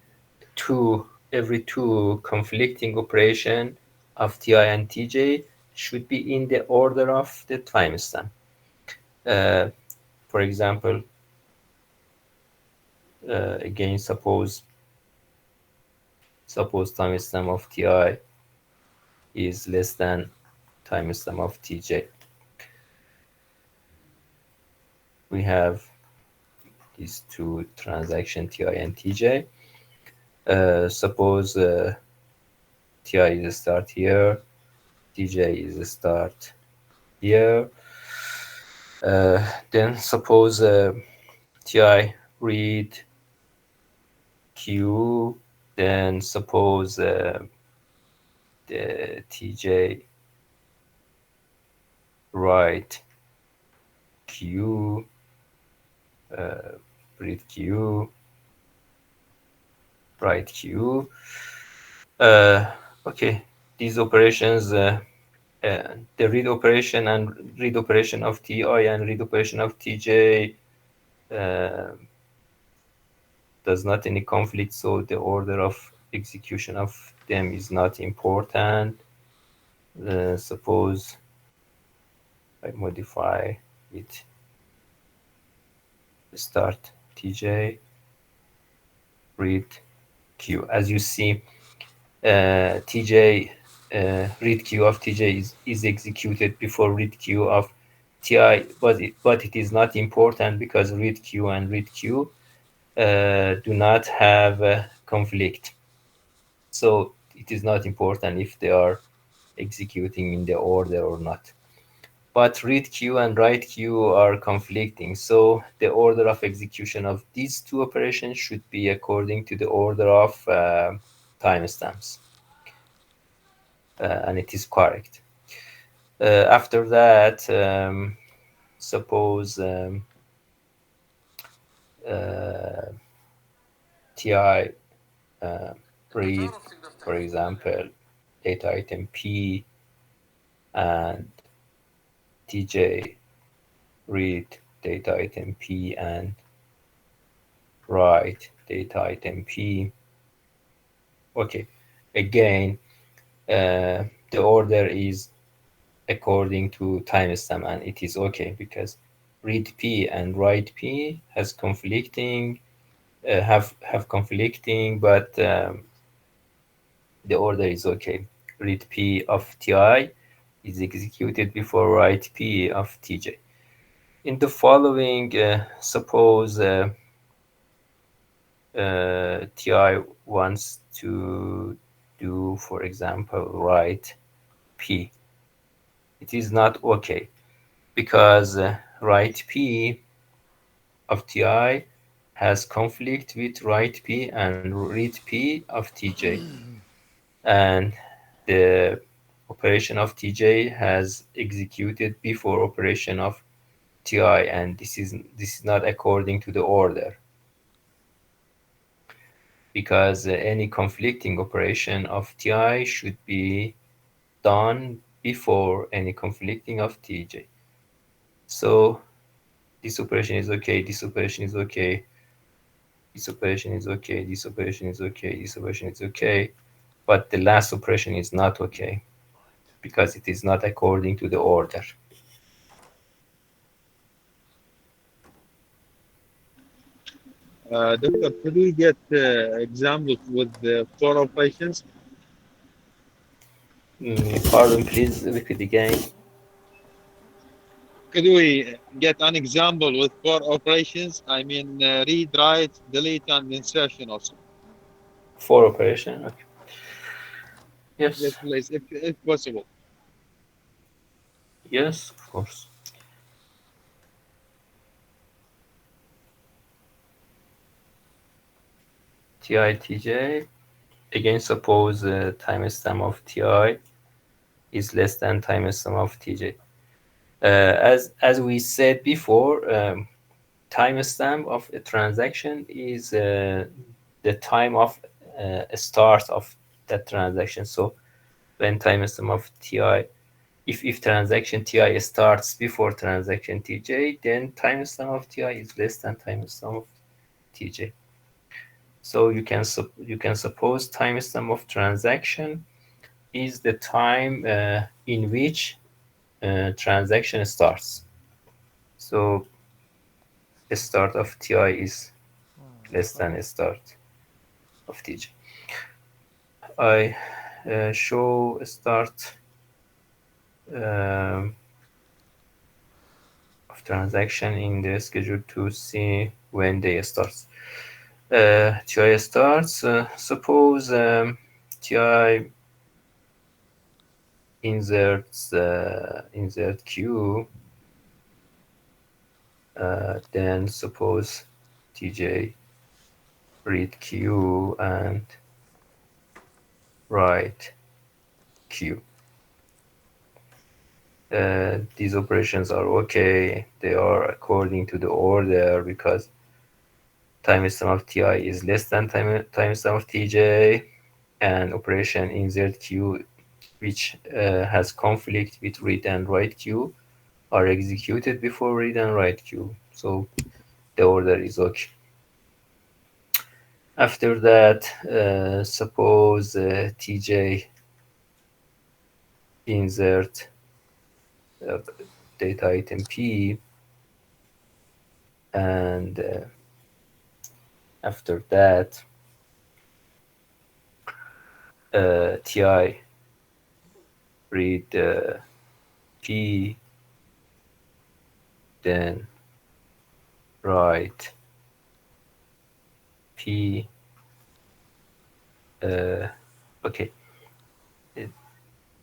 two conflicting operation of TI and TJ should be in the order of the timestamp. Uh, for example, again, suppose timestamp of TI is less than timestamp of TJ. We have these two transaction TI and TJ. Suppose TI is a start here, TJ is a start here. Then suppose TI read Q, then suppose the TJ write Q, read Q, write Q. Okay, these operations, the read operation and read operation of TI and read operation of TJ does not any conflict, so the order of execution of them is not important. Suppose I modify it. Start TJ, read Q. As you see, TJ read queue of TJ is executed before read queue of TI, but it is not important because read queue and read queue do not have a conflict. So it is not important if they are executing in the order or not. But read queue and write queue are conflicting. So the order of execution of these two operations should be according to the order of timestamps. And it is correct. After that, suppose TI read, for example, data item P, and TJ read data item P and write data item P. Okay, again, the order is according to timestamp, and it is okay because read P and write P has conflicting, have conflicting, but the order is okay. Read P of Ti is executed before write P of Tj. In the following, suppose Ti wants to do, for example, write P. It is not okay because write P of Ti has conflict with write P and read P of Tj. And the operation of Tj has executed before operation of Ti, and this is not according to the order because any conflicting operation of Ti should be done before any conflicting of Tj. So this operation is okay, this operation is okay, this operation is okay, this operation is okay, this operation is okay, but the last operation is not okay because it is not according to the order. Doctor, could we get examples with the four operations? Pardon, please repeat again. Could we get an example with four operations? I mean, read, write, delete, and insertion also. For operation, okay. Yes, Yes, please, if possible. yes, of course. TI, TJ. Again, suppose timestamp of TI is less than timestamp of TJ. As we said before, timestamp of a transaction is the time of start of that transaction. So when timestamp of TI, if transaction TI starts before transaction TJ, then timestamp of TI is less than timestamp of TJ. So you can suppose timestamp of transaction is the time in which transaction starts. So the start of TI is less than a start of TJ. I show a start of transaction in the schedule to see when they starts. TI starts. Suppose TI inserts insert Q. Then suppose TJ read Q and write Q. These operations are okay. They are according to the order because timestamp of TI is less than timestamp of TJ, and operation insert Q, which has conflict with read and write Q, are executed before read and write Q. So the order is okay. After that, suppose TJ insert data item P, and after that TI read P, then write P. Okay,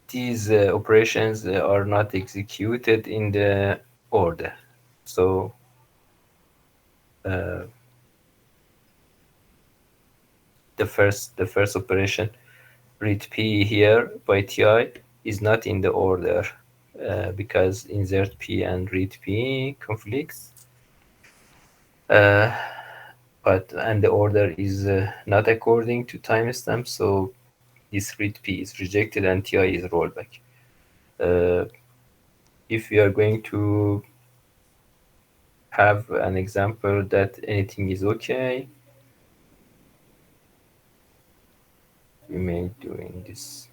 these operations are not executed in the order. So the first operation, read P here by TI, is not in the order because insert P and read P conflicts. And the order is not according to timestamp, so this read P is rejected and TI is rollback. If we are going to have an example that anything is okay, we may doing this.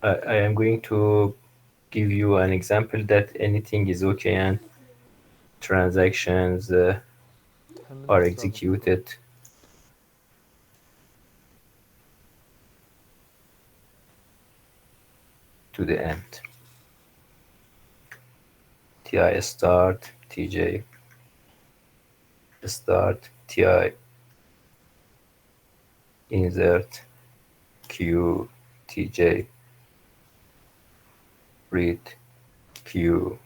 I am going to give you an example that anything is okay and transactions are executed to the end. TI start, TJ start, TI insert, Q, TJ read, Q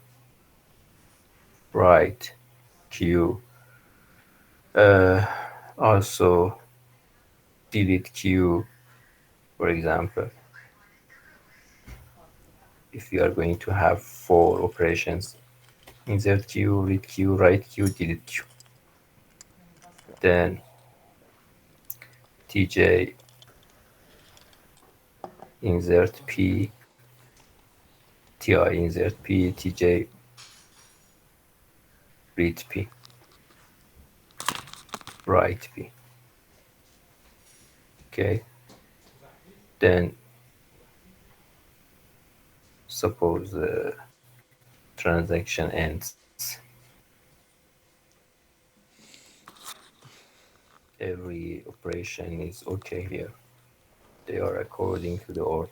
write, Q also delete Q, for example. If you are going to have 4 operations, insert Q, read Q, write Q, delete Q. Then TJ insert P, TI insert P, TJ read P, write P. Okay. Then suppose the transaction ends. Every operation is okay here. They are according to the order.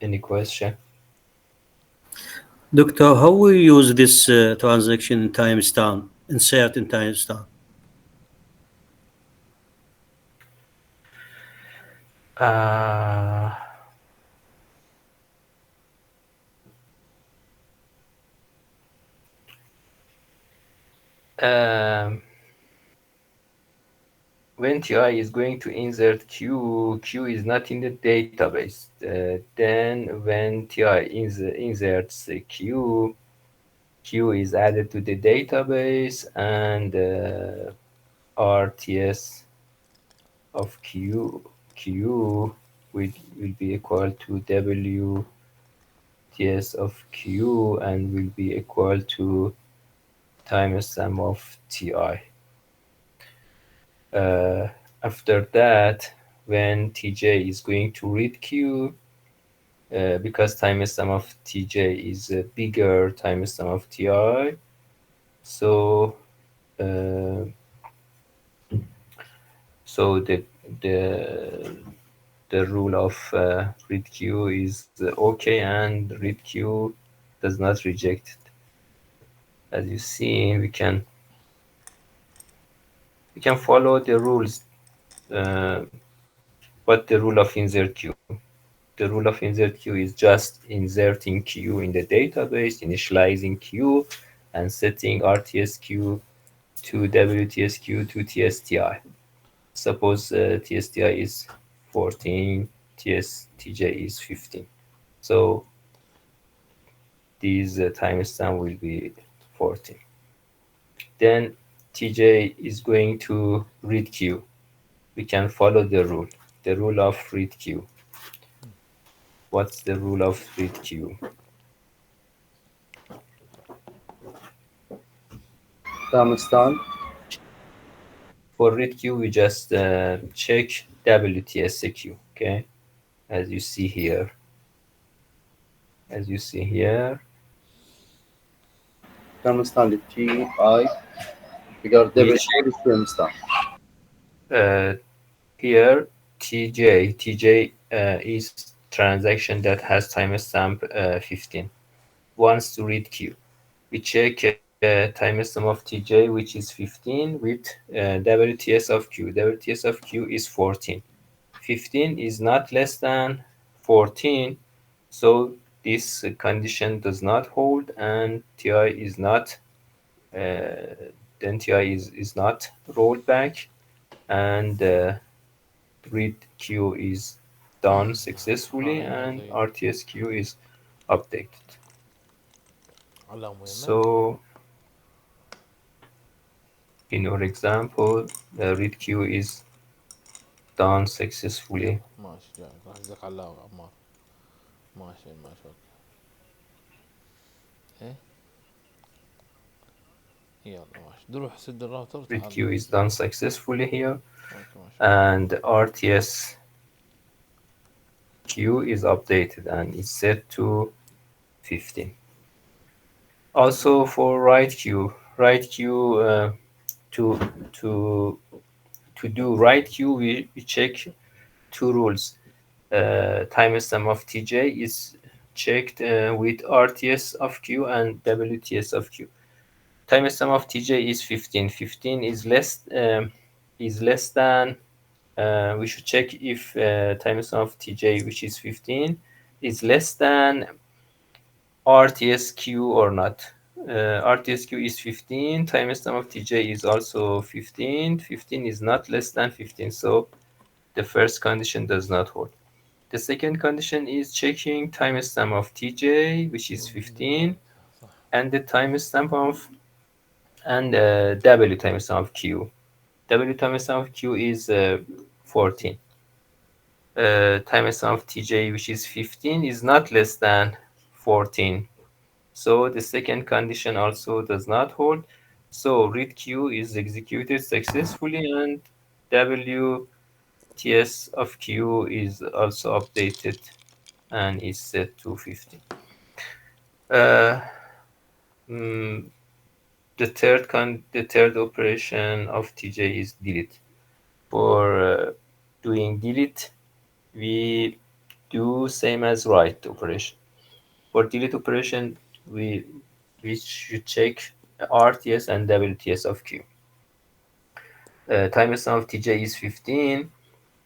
Any question? Doctor, how we use this transaction timestamp, insert in timestamp? Uh, um, when TI is going to insert Q, Q is not in the database. Then when TI inserts Q, Q is added to the database, and RTS of Q will be equal to WTS of Q and will be equal to timestamp of TI. After that, when TJ is going to read Q, because timestamp of TJ is a bigger timestamp of TI, so so the rule of read Q is okay, and read Q does not reject it. As you see, we can follow the rules, but the rule of insert Q. The rule of insert Q is just inserting Q in the database, initializing Q, and setting RTSQ to WTSQ to TSTI. Suppose TSTI is 14, TJ is 15. So these timestamp will be 14. Then TJ is going to read Q. We can follow the rule of read Q. What's the rule of read Q? Timestamp. For read queue, we just check WTSQ, okay? As you see here. As you see here, timestamp TI بقدر we دبل check timestamp. here TJ is transaction that has timestamp 15. Wants to read queue. We check timestamp of TJ, which is 15, with WTS of Q. WTS of Q is 14. 15 is not less than 14, so this condition does not hold, and TI is not then TI is not rolled back, and read queue is done successfully, and زين. RTS queue is updated. علام وينه؟ So in our example, the read queue is done successfully. ماشي جاي راح ازك علام عمار. ماشي ماشي اوكي. ايه يلا ماشي روح سد الراوتر Read تعال. queue is done successfully here, اوكي ماشي. and RTS queue is updated and is set to 15. Also for write queue to to to do write queue, we check two rules. Timestamp of TJ is checked with RTS of Q and WTS of Q. Timestamp of TJ is 15. 15 is less than. We should check if timestamp of TJ, which is 15, is less than RTSQ or not. RTSQ is 15. Timestamp of TJ is also 15. 15 is not less than 15, so the first condition does not hold. The second condition is checking timestamp of TJ, which is 15, and the timestamp of and W timestamp of Q. W timestamp of Q is 14. Timestamp of TJ, which is 15, is not less than 14. So the second condition also does not hold. So read Q is executed successfully, and WTS of Q is also updated and is set to 15. Uh, mm, the third operation of TJ is delete. For doing delete, we do same as write operation. For delete operation, we should check RTS and WTS of Q. Timestamp of TJ is 15.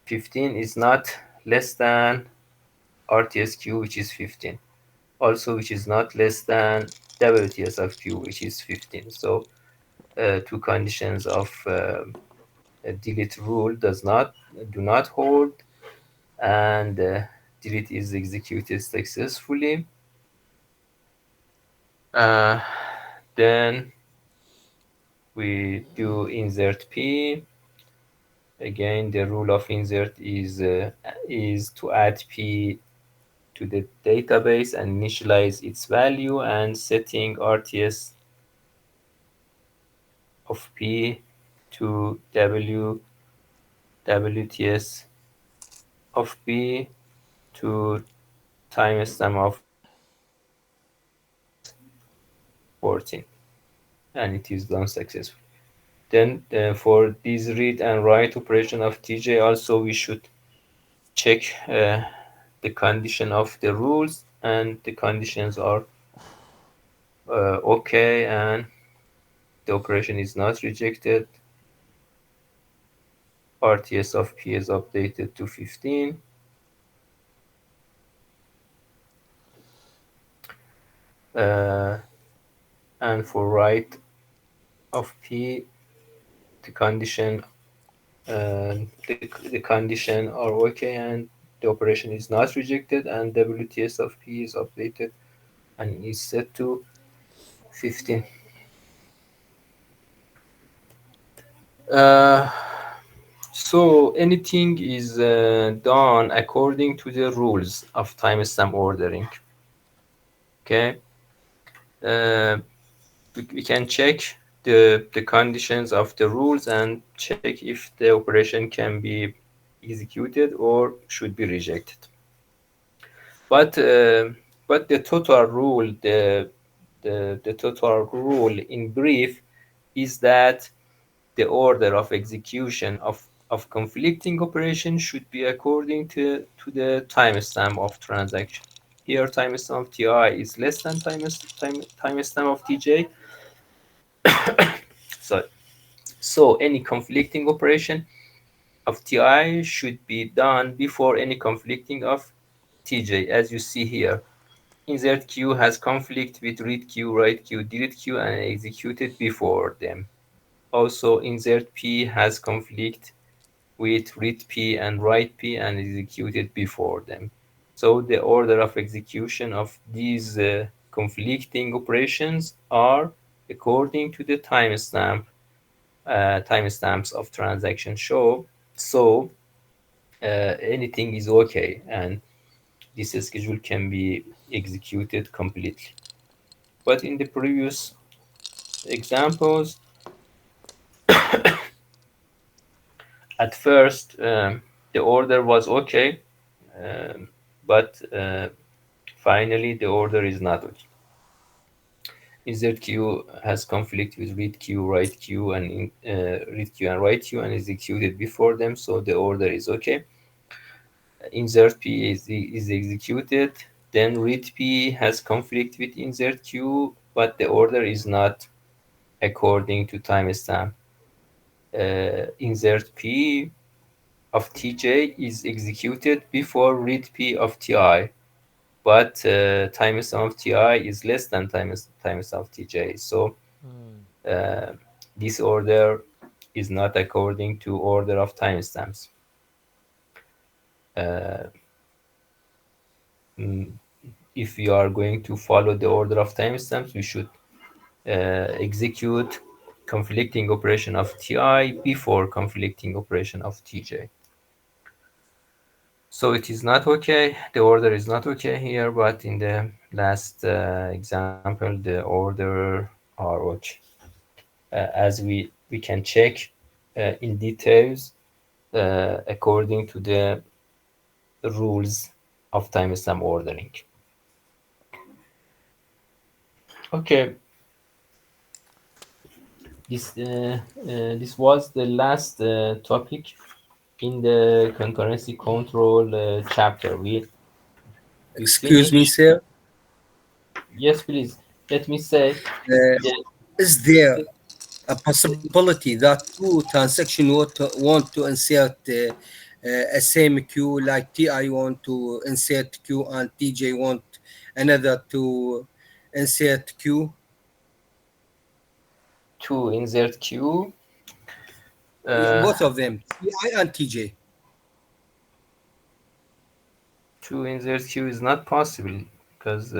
15 is not less than RTSQ, which is 15. Also, which is not less than WTS of Q, which is 15. So, two conditions of a delete rule do not hold, and delete is executed successfully. Uh, then we do insert P. Again, the rule of insert is to add P to the database and initialize its value, and setting RTS of P to WTS of P to timestamp of 14, and it is done successfully. Then for this read and write operation of TJ, also we should check the condition of the rules, and the conditions are okay, and the operation is not rejected. RTS of P is updated to 15. And for write of P, the condition the condition are okay, and the operation is not rejected, and WTS of P is updated and is set to 15. Uh, so anything is done according to the rules of timestamp ordering. Okay. We can check the conditions of the rules and check if the operation can be executed or should be rejected. But the total rule, the total rule in brief is that the order of execution of conflicting operation should be according to the timestamp of transaction. Here timestamp of TI is less than timestamp of TJ. So any conflicting operation of TI should be done before any conflicting of TJ, as you see here. Insert Q has conflict with read Q, write Q, delete Q, and executed before them. Also, insert P has conflict with read P and write P and executed before them. So the order of execution of these conflicting operations are according to the timestamps of transaction show. So anything is okay, and this schedule can be executed completely. But in the previous examples, at first the order was okay, but finally the order is not okay. Insert Q has conflict with read Q, write Q, and read Q and write Q and executed before them, so the order is okay. Insert P is executed, then read P has conflict with insert Q, but the order is not according to timestamp. Insert P of TJ is executed before read P of TI, but timestamp of TI is less than timestamp of TJ. So uh, this order is not according to order of timestamps. Uh, mm, if we are going to follow the order of timestamps, we should execute conflicting operation of TI before conflicting operation of TJ. So it is not okay. The order is not okay here, but in the last example, the order are okay. As we can check in details according to the rules of timestamp ordering. Okay, this was the last topic in the concurrency control chapter. We Excuse me, finished. sir. Yes, please. Let me say. Uh, The, is there a possibility that two transactions want to insert a same queue, like TI want to insert queue and TJ want another to insert queue? to insert Q. Yeah, Uh, both of them, TI and TJ. to insert Q is not possible because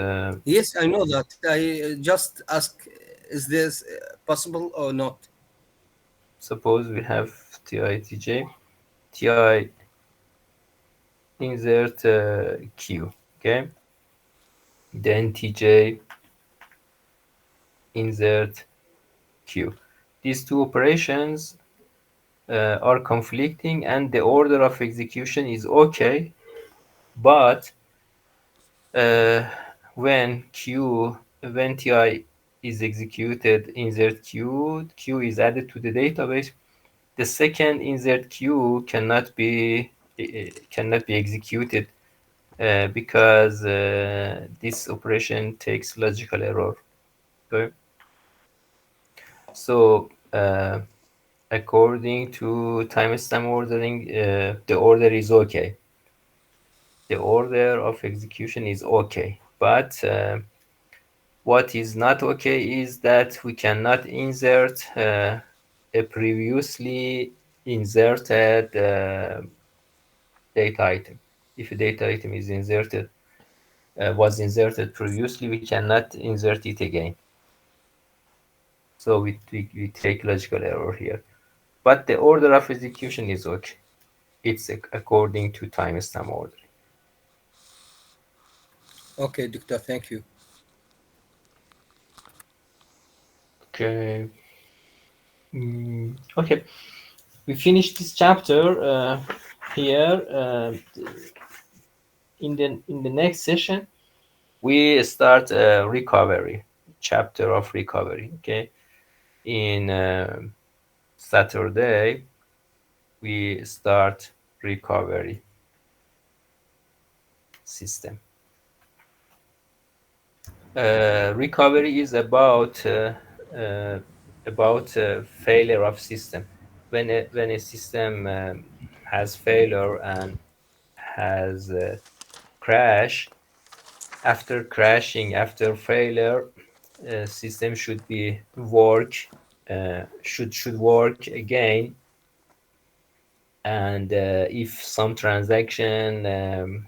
Yes, I know that. I just ask, is this possible or not? suppose we have TI TJ, TI insert Q, okay? Then TJ insert Q. These two operations are conflicting and the order of execution is okay, but uh, when TI is executed, insert Q is added to the database. The second insert Q cannot be executed because this operation takes logical error. Okay? So according to timestamp ordering, the order is okay. The order of execution is okay, but what is not okay is that we cannot insert a previously inserted data item. If a data item is inserted, was inserted previously, we cannot insert it again. So we take logical error here. But the order of execution is okay. It's according to timestamp ordering. Okay, doctor, thank you. Okay. Okay, we finished this chapter here. In the next session, we start a recovery chapter of recovery. Okay, in Saturday we start recovery system. Recovery is about failure of system. When a system has failure and has crash, after crashing, after failure, system should be work should work again. And if some transaction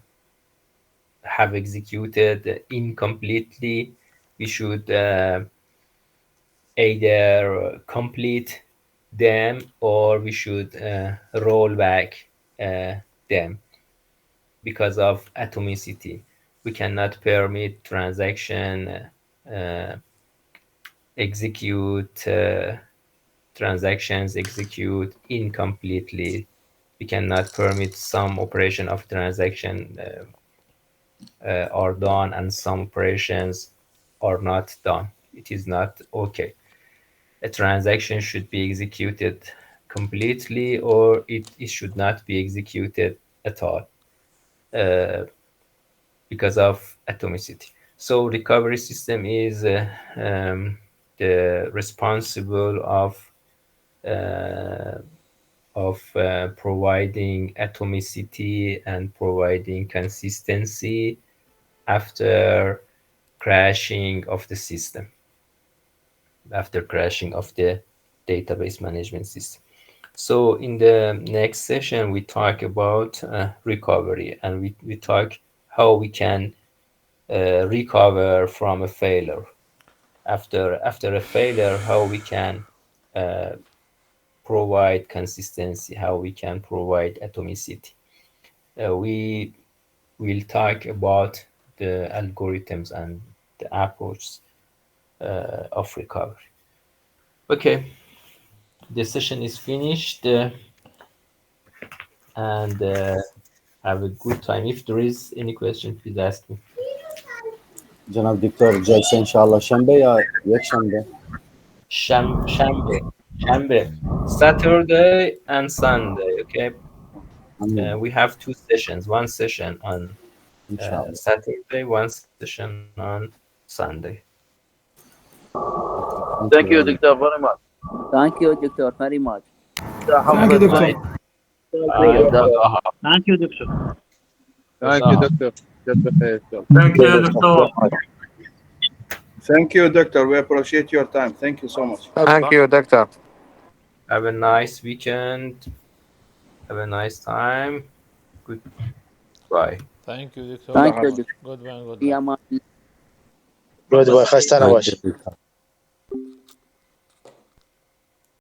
have executed incompletely, we should either complete them or we should roll back them. Because of atomicity, we cannot permit transaction execute transactions execute incompletely. We cannot permit some operation of transaction are done and some operations are not done. It is not okay. A transaction should be executed completely or it should not be executed at all because of atomicity. So recovery system is the responsible of providing atomicity and providing consistency after crashing of the system, after crashing of the database management system. So in the next session, we talk about recovery, and we talk how we can recover from a failure. After a failure, how we can provide consistency, how we can provide atomicity. We will talk about the algorithms and the approach of recovery. Okay, the session is finished, and have a good time. If there is any question, please ask me. جناب دكتور جلسة إن شاء الله شنبه يا يك شنبه Shambe, Saturday and Sunday. Okay, أمين we have two sessions. One session on إن شاء الله. Saturday, one session on Sunday. Thank you, Doctor, very much. Thank you, Doctor, very much. Thank you, Doctor. Thank you, Doctor. Thank you, Doctor. جزاك خير. Thank you, Doctor. Thank you, Doctor. We appreciate your time. Thank you so much. Thank you, Doctor. Have a nice weekend. Have a nice time. Goodbye. Thank you, Doctor. Thank you, Doctor. Goodbye. Yeah, man. Goodbye. خسته Thank نباش. you.